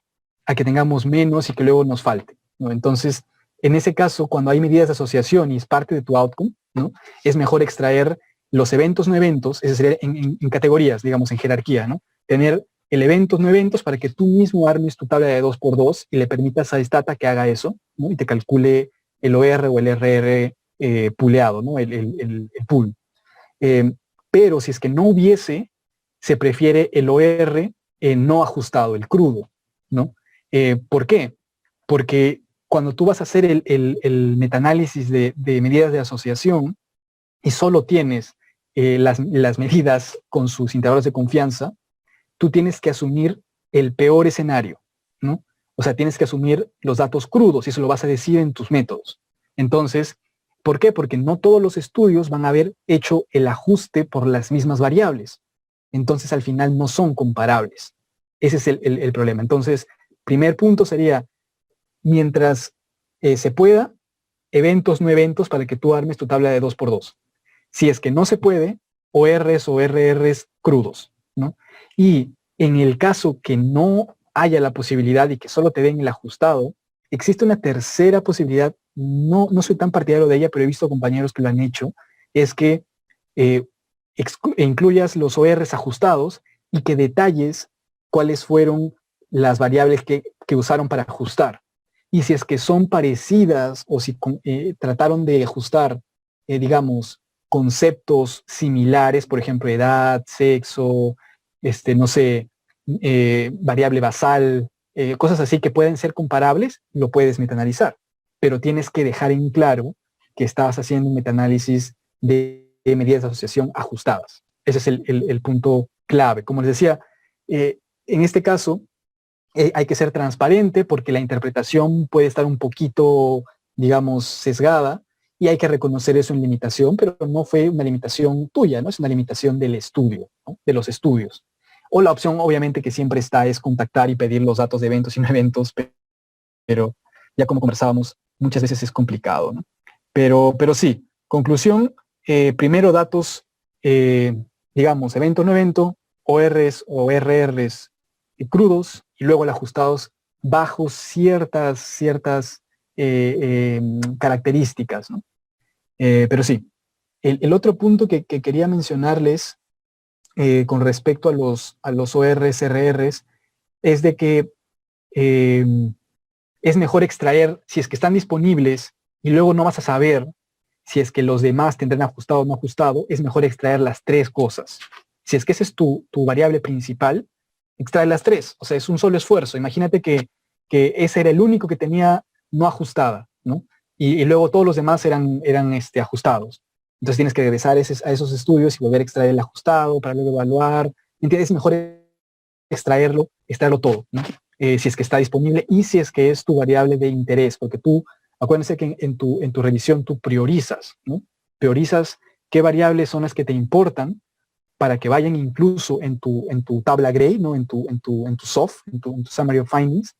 a que tengamos menos y que luego nos falte, ¿no? Entonces, en ese caso, cuando hay medidas de asociación y es parte de tu outcome, ¿no? Es mejor extraer los eventos no eventos, es decir, en categorías, digamos, en jerarquía, ¿no? Tener el eventos no eventos para que tú mismo armes tu tabla de 2x2 y le permitas a Stata que haga eso, ¿no? Y te calcule el OR o el RR puleado, ¿no? El pool. Pero si es que no hubiese, se prefiere el OR no ajustado, el crudo, ¿no? ¿Por qué? Porque cuando tú vas a hacer el metaanálisis de medidas de asociación y solo tienes las medidas con sus intervalos de confianza, tú tienes que asumir el peor escenario, ¿no? O sea, tienes que asumir los datos crudos y eso lo vas a decir en tus métodos. Entonces, ¿por qué? Porque no todos los estudios van a haber hecho el ajuste por las mismas variables. Entonces, al final no son comparables. Ese es el problema. Entonces, primer punto sería, mientras se pueda, eventos, no eventos, para que tú armes tu tabla de 2x2. Si es que no se puede, ORs o RRs crudos, ¿no? Y en el caso que no haya la posibilidad y que solo te den el ajustado, existe una tercera posibilidad, no soy tan partidario de ella, pero he visto compañeros que lo han hecho, es que incluyas los ORs ajustados y que detalles cuáles fueron las variables que usaron para ajustar. Y si es que son parecidas o si trataron de ajustar, digamos, conceptos similares, por ejemplo, edad, sexo, no sé, variable basal, cosas así que pueden ser comparables, lo puedes metaanalizar. Pero tienes que dejar en claro que estabas haciendo un metaanálisis de medidas de asociación ajustadas. Ese es el punto clave. Como les decía, en este caso, hay que ser transparente porque la interpretación puede estar un poquito, digamos, sesgada y hay que reconocer eso en limitación, pero no fue una limitación tuya, ¿no? Es una limitación del estudio, ¿no? De los estudios. O la opción, obviamente, que siempre está es contactar y pedir los datos de eventos y no eventos, pero ya como conversábamos, muchas veces es complicado, ¿no? Pero sí, conclusión, primero datos, digamos, evento no evento, ORs o RRs crudos y luego el ajustados bajo ciertas características, ¿no? Pero sí, el otro punto que quería mencionarles con respecto a los ORs, RRs, es de que es mejor extraer, si es que están disponibles y luego no vas a saber si es que los demás tendrán ajustado o no ajustado, es mejor extraer las tres cosas. Si es que esa es tu variable principal, extrae las tres. O sea, es un solo esfuerzo. Imagínate que ese era el único que tenía no ajustada, ¿no? Y luego todos los demás eran ajustados. Entonces tienes que regresar a esos estudios y volver a extraer el ajustado para luego evaluar. ¿Entiendes? Es mejor extraerlo todo, ¿no? Si es que está disponible y si es que es tu variable de interés, porque tú, acuérdense que en tu revisión tú priorizas, ¿no? Priorizas qué variables son las que te importan para que vayan incluso en tu tabla gray, ¿no? En tu SOF, en tu Summary of Findings,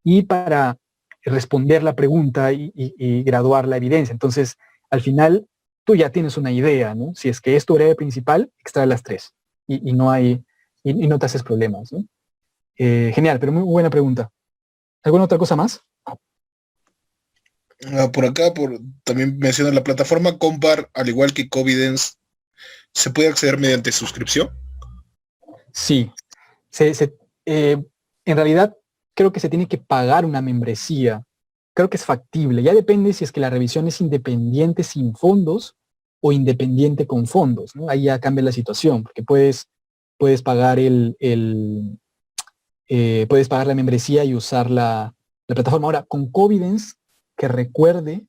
y para responder la pregunta y graduar la evidencia. Entonces, al final, tú ya tienes una idea, ¿no? Si es que es tu variable principal, extrae las tres y no te haces problemas, ¿no? Genial, pero muy buena pregunta. ¿Alguna otra cosa más? Por acá, también menciona la plataforma Compar, al igual que Covidence, ¿se puede acceder mediante suscripción? Sí. En realidad, creo que se tiene que pagar una membresía. Creo que es factible. Ya depende si es que la revisión es independiente sin fondos o independiente con fondos, ¿no? Ahí ya cambia la situación, porque puedes pagar puedes pagar la membresía y usar la plataforma. Ahora, con Covidence, que recuerde,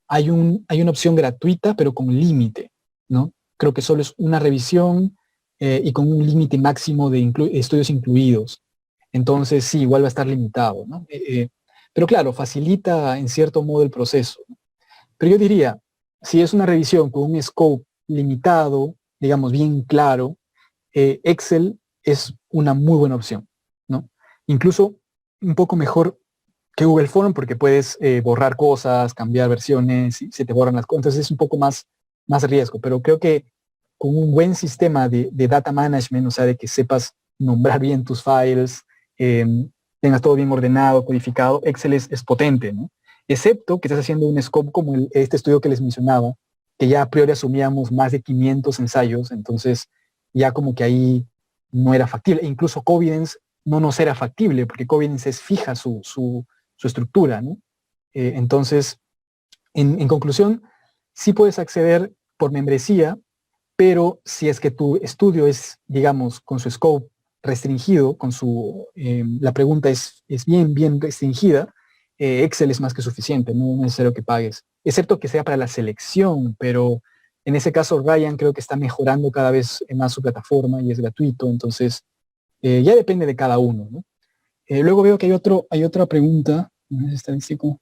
hay una opción gratuita, pero con límite, ¿no? Creo que solo es una revisión y con un límite máximo de estudios incluidos. Entonces, sí, igual va a estar limitado, ¿no? Pero claro, facilita en cierto modo el proceso, ¿no? Pero yo diría, si es una revisión con un scope limitado, digamos, bien claro, Excel es una muy buena opción, ¿no? Incluso un poco mejor que Google Form porque puedes borrar cosas, cambiar versiones, y se te borran las cosas, entonces es un poco más riesgo, pero creo que con un buen sistema de data management, o sea, de que sepas nombrar bien tus files, de tengas todo bien ordenado, codificado, Excel es potente, ¿no? Excepto que estás haciendo un scope como este estudio que les mencionaba, que ya a priori asumíamos más de 500 ensayos, entonces ya como que ahí no era factible. E incluso Covidence no nos era factible, porque Covidence es fija su estructura, ¿no? Entonces, en conclusión, sí puedes acceder por membresía, pero si es que tu estudio es, digamos, con su scope restringido, la pregunta es bien restringida, Excel es más que suficiente, no es necesario que pagues, excepto que sea para la selección, pero en ese caso Ryan creo que está mejorando cada vez más su plataforma y es gratuito, entonces ya depende de cada uno, ¿no? Luego veo que hay otra pregunta, estadístico.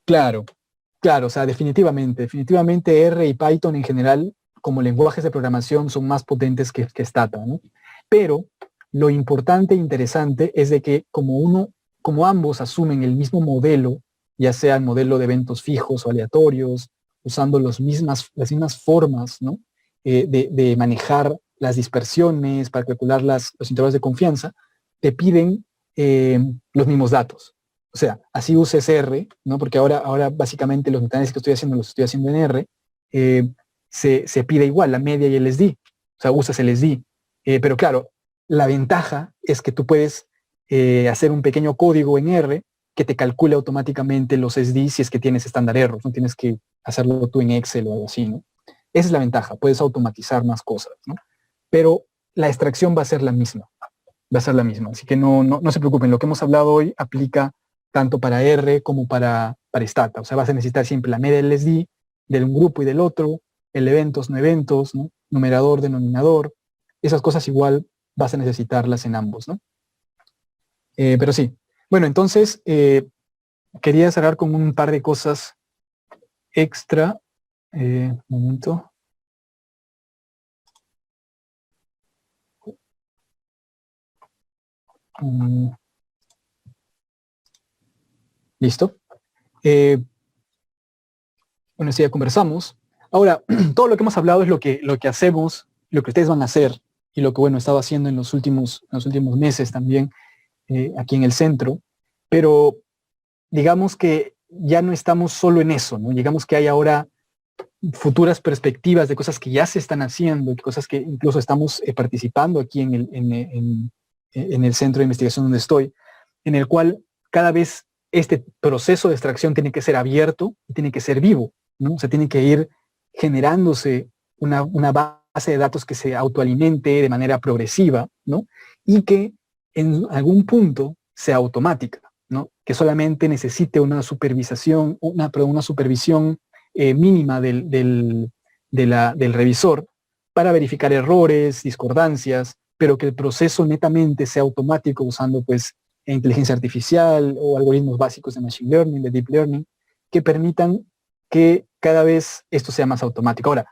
Claro, claro, o sea, definitivamente R y Python en general, como lenguajes de programación, son más potentes que Stata, ¿no? Pero lo importante e interesante es de que como ambos asumen el mismo modelo, ya sea el modelo de eventos fijos o aleatorios, usando las mismas formas, ¿no? De manejar las dispersiones para calcular los intervalos de confianza, te piden los mismos datos. O sea, así uses R, ¿no? Porque ahora básicamente los metaanálisis que los estoy haciendo en R, se pide igual, la media y el SD. O sea, usas el SD. Pero claro, la ventaja es que tú puedes hacer un pequeño código en R que te calcule automáticamente los SD si es que tienes estándar error. No tienes que hacerlo tú en Excel o algo así, ¿no? Esa es la ventaja, puedes automatizar más cosas, ¿no? Pero la extracción va a ser la misma. Va a ser la misma. Así que no se preocupen, lo que hemos hablado hoy aplica tanto para R como para Stata. O sea, vas a necesitar siempre la media del SD, de un grupo y del otro, el eventos, no eventos, ¿no? Numerador, denominador. Esas cosas igual vas a necesitarlas en ambos, ¿no? Pero sí. Bueno, entonces, quería cerrar con un par de cosas extra. Un momento. Listo. Bueno, sí, ya conversamos. Ahora, todo lo que hemos hablado es lo que hacemos, lo que ustedes van a hacer y lo que, bueno, he estado haciendo en los últimos meses también aquí en el centro. Pero digamos que ya no estamos solo en eso, ¿no? Digamos que hay ahora futuras perspectivas de cosas que ya se están haciendo, cosas que incluso estamos participando aquí en el centro de investigación donde estoy, en el cual cada vez este proceso de extracción tiene que ser abierto y tiene que ser vivo, ¿no? O sea, tiene que ir generándose una base de datos que se autoalimente de manera progresiva, ¿no? Y que en algún punto sea automática, ¿no? Que solamente necesite una supervisión mínima del revisor para verificar errores, discordancias, pero que el proceso netamente sea automático usando pues inteligencia artificial o algoritmos básicos de machine learning, de deep learning, que permitan que cada vez esto sea más automático. Ahora,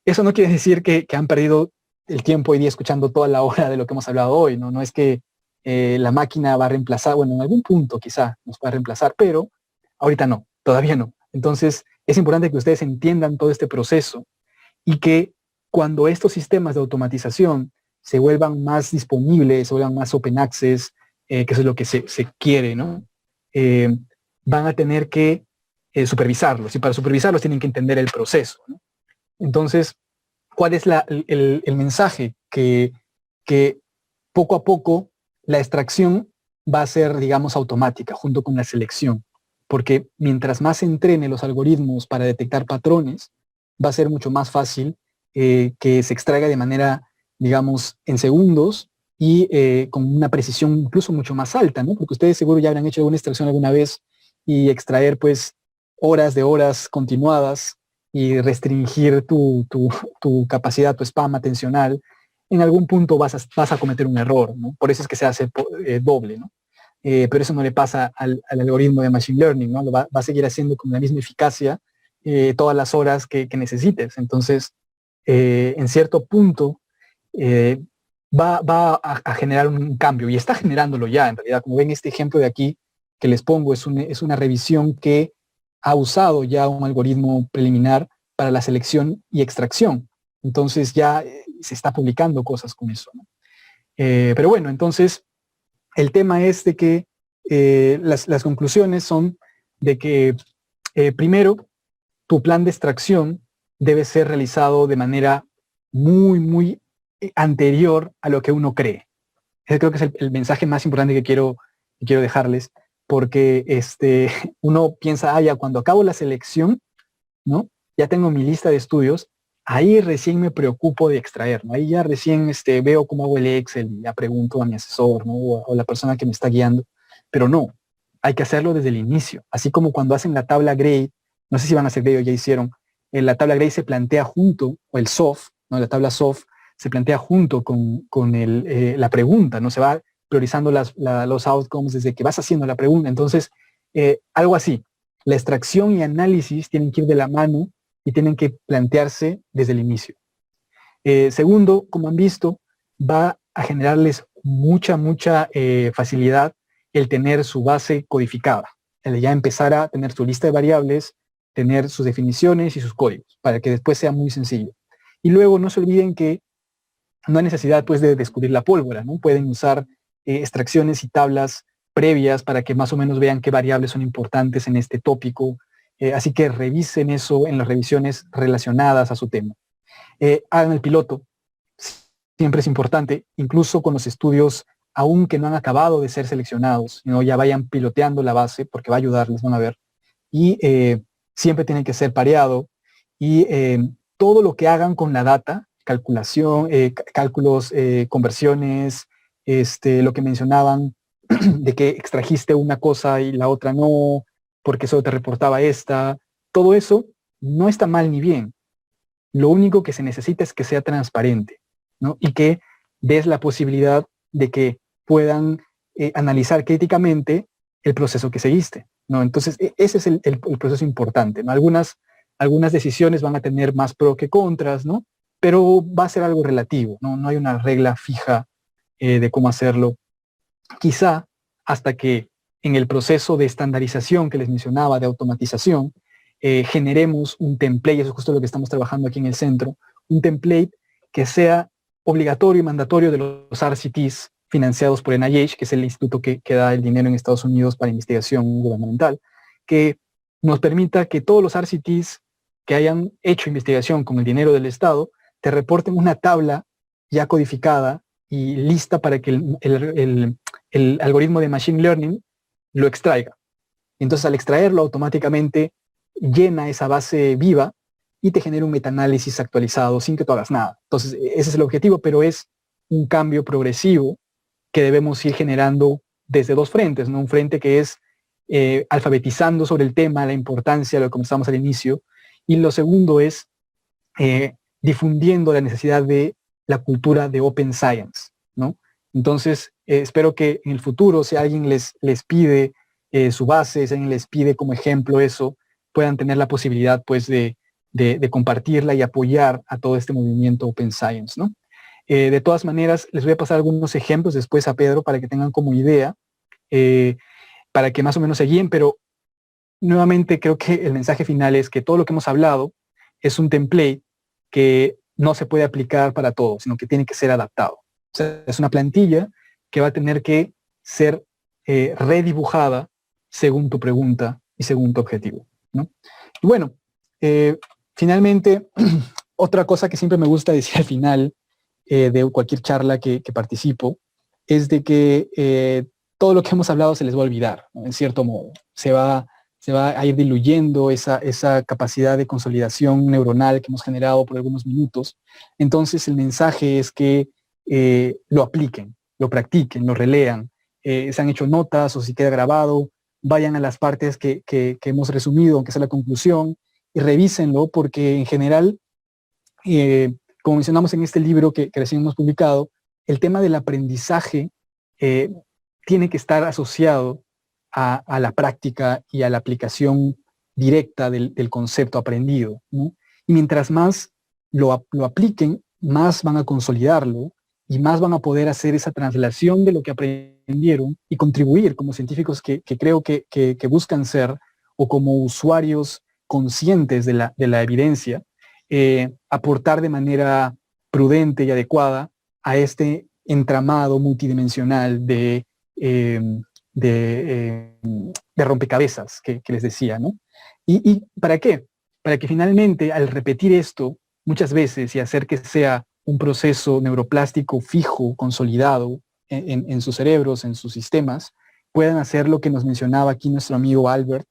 eso no quiere decir que han perdido el tiempo hoy día escuchando toda la hora de lo que hemos hablado hoy, ¿no? No es que la máquina va a reemplazar, bueno, en algún punto quizá nos va a reemplazar, pero ahorita no, todavía no. Entonces, es importante que ustedes entiendan todo este proceso y que cuando estos sistemas de automatización se vuelvan más disponibles, se vuelvan más open access, que eso es lo que se quiere, ¿no? Van a tener que supervisarlos y para supervisarlos tienen que entender el proceso, ¿no? Entonces, ¿cuál es el mensaje? Que poco a poco la extracción va a ser, digamos, automática junto con la selección, porque mientras más se entrene los algoritmos para detectar patrones, va a ser mucho más fácil que se extraiga de manera, digamos, en segundos y con una precisión incluso mucho más alta, ¿no? Porque ustedes seguro ya habrán hecho alguna extracción alguna vez y extraer, pues, horas de horas continuadas y restringir tu capacidad, tu spam atencional, en algún punto vas a cometer un error, ¿no? Por eso es que se hace doble, ¿no? Pero eso no le pasa al algoritmo de Machine Learning, ¿no? Va a seguir haciendo con la misma eficacia todas las horas que necesites. Entonces, en cierto punto, va a generar un cambio, y está generándolo ya, en realidad. Como ven, este ejemplo de aquí que les pongo es una revisión que ha usado ya un algoritmo preliminar para la selección y extracción. Entonces ya se está publicando cosas con eso, ¿no? Pero bueno, entonces el tema es de que las conclusiones son de que primero, tu plan de extracción debe ser realizado de manera muy anterior a lo que uno cree. Ese creo que es el mensaje más importante que quiero dejarles, porque uno piensa, ya cuando acabo la selección, ¿no? Ya tengo mi lista de estudios, ahí recién me preocupo de extraer, ¿no? Ahí ya recién veo cómo hago el Excel, ya pregunto a mi asesor, ¿no? O la persona que me está guiando, pero no, hay que hacerlo desde el inicio, así como cuando hacen la tabla grade, no sé si van a hacer grade o ya hicieron, la tabla grade se plantea junto, o el soft, ¿no? La tabla soft se plantea junto con la pregunta, ¿no? Se va priorizando los outcomes desde que vas haciendo la pregunta. Entonces, algo así, la extracción y análisis tienen que ir de la mano y tienen que plantearse desde el inicio. Segundo, como han visto, va a generarles mucha facilidad el tener su base codificada, el ya empezar a tener su lista de variables, tener sus definiciones y sus códigos, para que después sea muy sencillo. Y luego no se olviden que no hay necesidad pues de descubrir la pólvora, ¿no? Pueden usar extracciones y tablas previas para que más o menos vean qué variables son importantes en este tópico. Así que revisen eso en las revisiones relacionadas a su tema. Hagan el piloto, siempre es importante, incluso con los estudios aún que no han acabado de ser seleccionados, ¿no? Ya vayan piloteando la base porque va a ayudarles, van a ver. Y siempre tiene que ser pareado y todo lo que hagan con la data, calculación, cálculos, conversiones, lo que mencionaban de que extrajiste una cosa y la otra no, porque solo te reportaba esta, todo eso no está mal ni bien. Lo único que se necesita es que sea transparente, ¿no? Y que des la posibilidad de que puedan analizar críticamente el proceso que seguiste, ¿no? Entonces, ese es el proceso importante, ¿no? Algunas decisiones van a tener más pro que contras, ¿no? Pero va a ser algo relativo, ¿no? No hay una regla fija de cómo hacerlo. Quizá hasta que en el proceso de estandarización que les mencionaba, de automatización, generemos un template, eso es justo lo que estamos trabajando aquí en el centro, un template que sea obligatorio y mandatorio de los RCTs financiados por NIH, que es el instituto que da el dinero en Estados Unidos para investigación gubernamental, que nos permita que todos los RCTs que hayan hecho investigación con el dinero del Estado te reporten una tabla ya codificada y lista para que el algoritmo de Machine Learning lo extraiga. Entonces, al extraerlo, automáticamente llena esa base viva y te genera un metaanálisis actualizado sin que tú hagas nada. Entonces, ese es el objetivo, pero es un cambio progresivo que debemos ir generando desde dos frentes, ¿no? Un frente que es alfabetizando sobre el tema, la importancia, lo que comenzamos al inicio, y lo segundo es difundiendo la necesidad de la cultura de Open Science, ¿no? Entonces, espero que en el futuro, si alguien les pide su base, si alguien les pide como ejemplo eso, puedan tener la posibilidad pues de compartirla y apoyar a todo este movimiento Open Science, ¿no? De todas maneras, les voy a pasar algunos ejemplos después a Pedro para que tengan como idea, para que más o menos se guíen, pero nuevamente creo que el mensaje final es que todo lo que hemos hablado es un template que no se puede aplicar para todo, sino que tiene que ser adaptado. O sea, es una plantilla que va a tener que ser redibujada según tu pregunta y según tu objetivo, ¿no? Y bueno, finalmente, otra cosa que siempre me gusta decir al final de cualquier charla que participo es de que todo lo que hemos hablado se les va a olvidar, ¿no? En cierto modo. Se va a ir diluyendo esa capacidad de consolidación neuronal que hemos generado por algunos minutos. Entonces el mensaje es que lo apliquen, lo practiquen, lo relean, se han hecho notas o si queda grabado, vayan a las partes que hemos resumido, aunque sea la conclusión, y revísenlo porque en general, como mencionamos en este libro que recién hemos publicado, el tema del aprendizaje tiene que estar asociado a la práctica y a la aplicación directa del concepto aprendido, ¿no? Y mientras más lo apliquen, más van a consolidarlo y más van a poder hacer esa traslación de lo que aprendieron y contribuir como científicos que creo que buscan ser o como usuarios conscientes de la evidencia, aportar de manera prudente y adecuada a este entramado multidimensional de rompecabezas que les decía, ¿no? ¿Y para qué? Para que finalmente, al repetir esto muchas veces y hacer que sea un proceso neuroplástico fijo, consolidado en sus cerebros, en sus sistemas, puedan hacer lo que nos mencionaba aquí nuestro amigo Albert,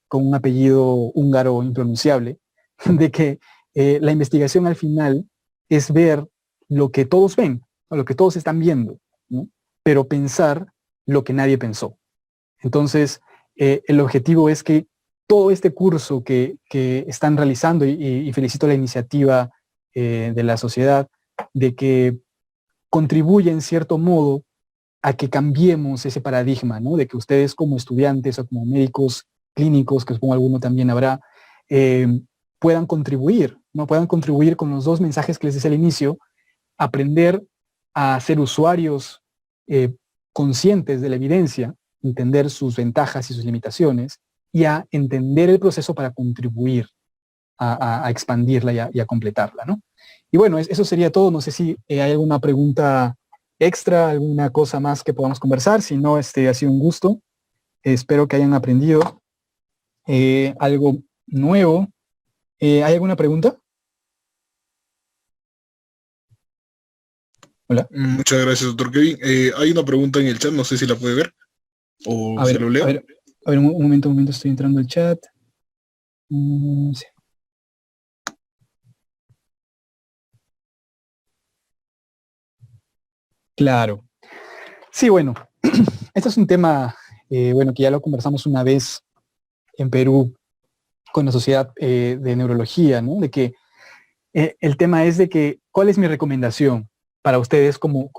con un apellido húngaro impronunciable, de que la investigación al final es ver lo que todos ven, o lo que todos están viendo, ¿no? Pero pensar lo que nadie pensó. Entonces, el objetivo es que todo este curso que están realizando, y felicito la iniciativa de la sociedad, de que contribuye en cierto modo a que cambiemos ese paradigma, ¿no? De que ustedes como estudiantes o como médicos clínicos, que supongo alguno también habrá, eh, puedan contribuir, ¿no? Puedan contribuir con los dos mensajes que les decía al inicio, aprender a ser usuarios conscientes de la evidencia, entender sus ventajas y sus limitaciones, y a entender el proceso para contribuir a expandirla y a completarla, ¿no? Y bueno, eso sería todo. No sé si hay alguna pregunta extra, alguna cosa más que podamos conversar. Si no, ha sido un gusto. Espero que hayan aprendido algo nuevo. ¿Hay alguna pregunta? Hola. Muchas gracias, doctor Kevin. Hay una pregunta en el chat, no sé si la puede ver o A se ver, lo leo. a ver, un momento, estoy entrando al chat. Sí. Claro. Sí, bueno, este es un tema, bueno, que ya lo conversamos una vez en Perú con la Sociedad de Neurología, ¿no? De que el tema es de que, ¿cuál es mi recomendación para ustedes como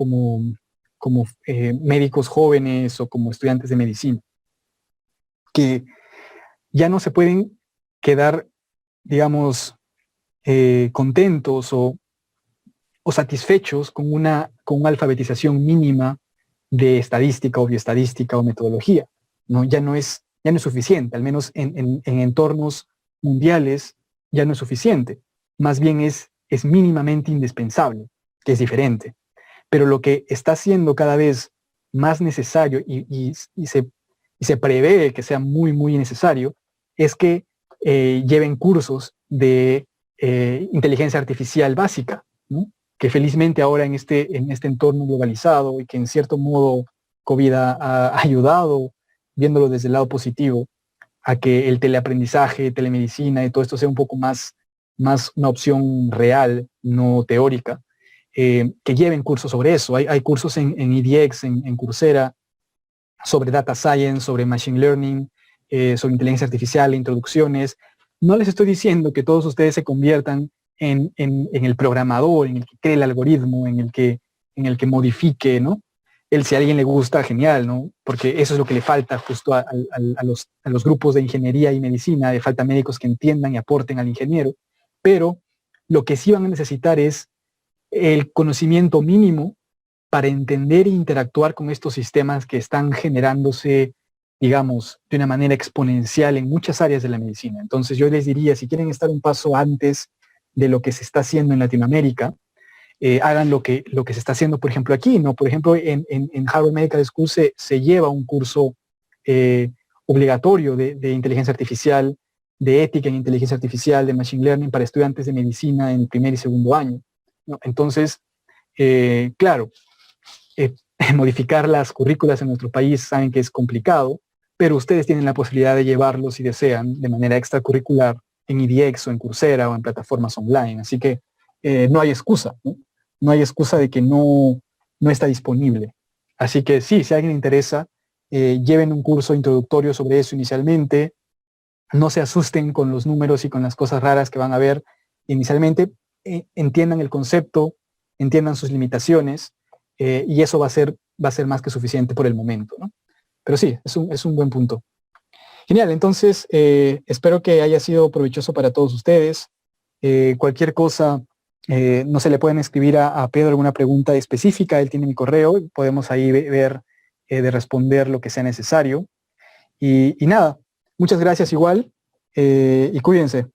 médicos jóvenes o como estudiantes de medicina? Que ya no se pueden quedar, digamos, contentos o satisfechos con una alfabetización mínima de estadística o bioestadística o metodología, ¿no? Ya no es suficiente, al menos en entornos mundiales ya no es suficiente. Más bien es mínimamente indispensable, que es diferente. Pero lo que está siendo cada vez más necesario y se prevé que sea muy, muy necesario es que lleven cursos de inteligencia artificial básica, ¿no? Que felizmente ahora en este entorno globalizado y que en cierto modo COVID ha ayudado, viéndolo desde el lado positivo, a que el teleaprendizaje, telemedicina y todo esto sea un poco más una opción real, no teórica, que lleven cursos sobre eso. Hay cursos en EDX, en Coursera, sobre data science, sobre machine learning, sobre inteligencia artificial, introducciones. No les estoy diciendo que todos ustedes se conviertan en el programador, en el que cree el algoritmo, en el que modifique, ¿no? Si a alguien le gusta, genial, ¿no? Porque eso es lo que le falta justo a los grupos de ingeniería y medicina, le falta médicos que entiendan y aporten al ingeniero, pero lo que sí van a necesitar es el conocimiento mínimo para entender e interactuar con estos sistemas que están generándose, digamos, de una manera exponencial en muchas áreas de la medicina. Entonces yo les diría, si quieren estar un paso antes de lo que se está haciendo en Latinoamérica, hagan lo que se está haciendo, por ejemplo, aquí, ¿no? Por ejemplo, en Harvard Medical School se lleva un curso obligatorio de inteligencia artificial, de ética en inteligencia artificial, de machine learning para estudiantes de medicina en primer y segundo año, ¿no? Entonces, claro, modificar las currículas en nuestro país saben que es complicado, pero ustedes tienen la posibilidad de llevarlos si desean de manera extracurricular en EDX o en Coursera o en plataformas online. Así que no hay excusa, ¿no? No hay excusa de que no está disponible. Así que sí, si a alguien le interesa, lleven un curso introductorio sobre eso inicialmente. No se asusten con los números y con las cosas raras que van a ver inicialmente. Entiendan el concepto, entiendan sus limitaciones, y eso va a ser más que suficiente por el momento, ¿no? Pero sí, es un buen punto. Genial, entonces espero que haya sido provechoso para todos ustedes. Cualquier cosa, no se le pueden escribir a Pedro alguna pregunta específica, él tiene mi correo, podemos ahí ver de responder lo que sea necesario. Y nada, muchas gracias igual, y cuídense.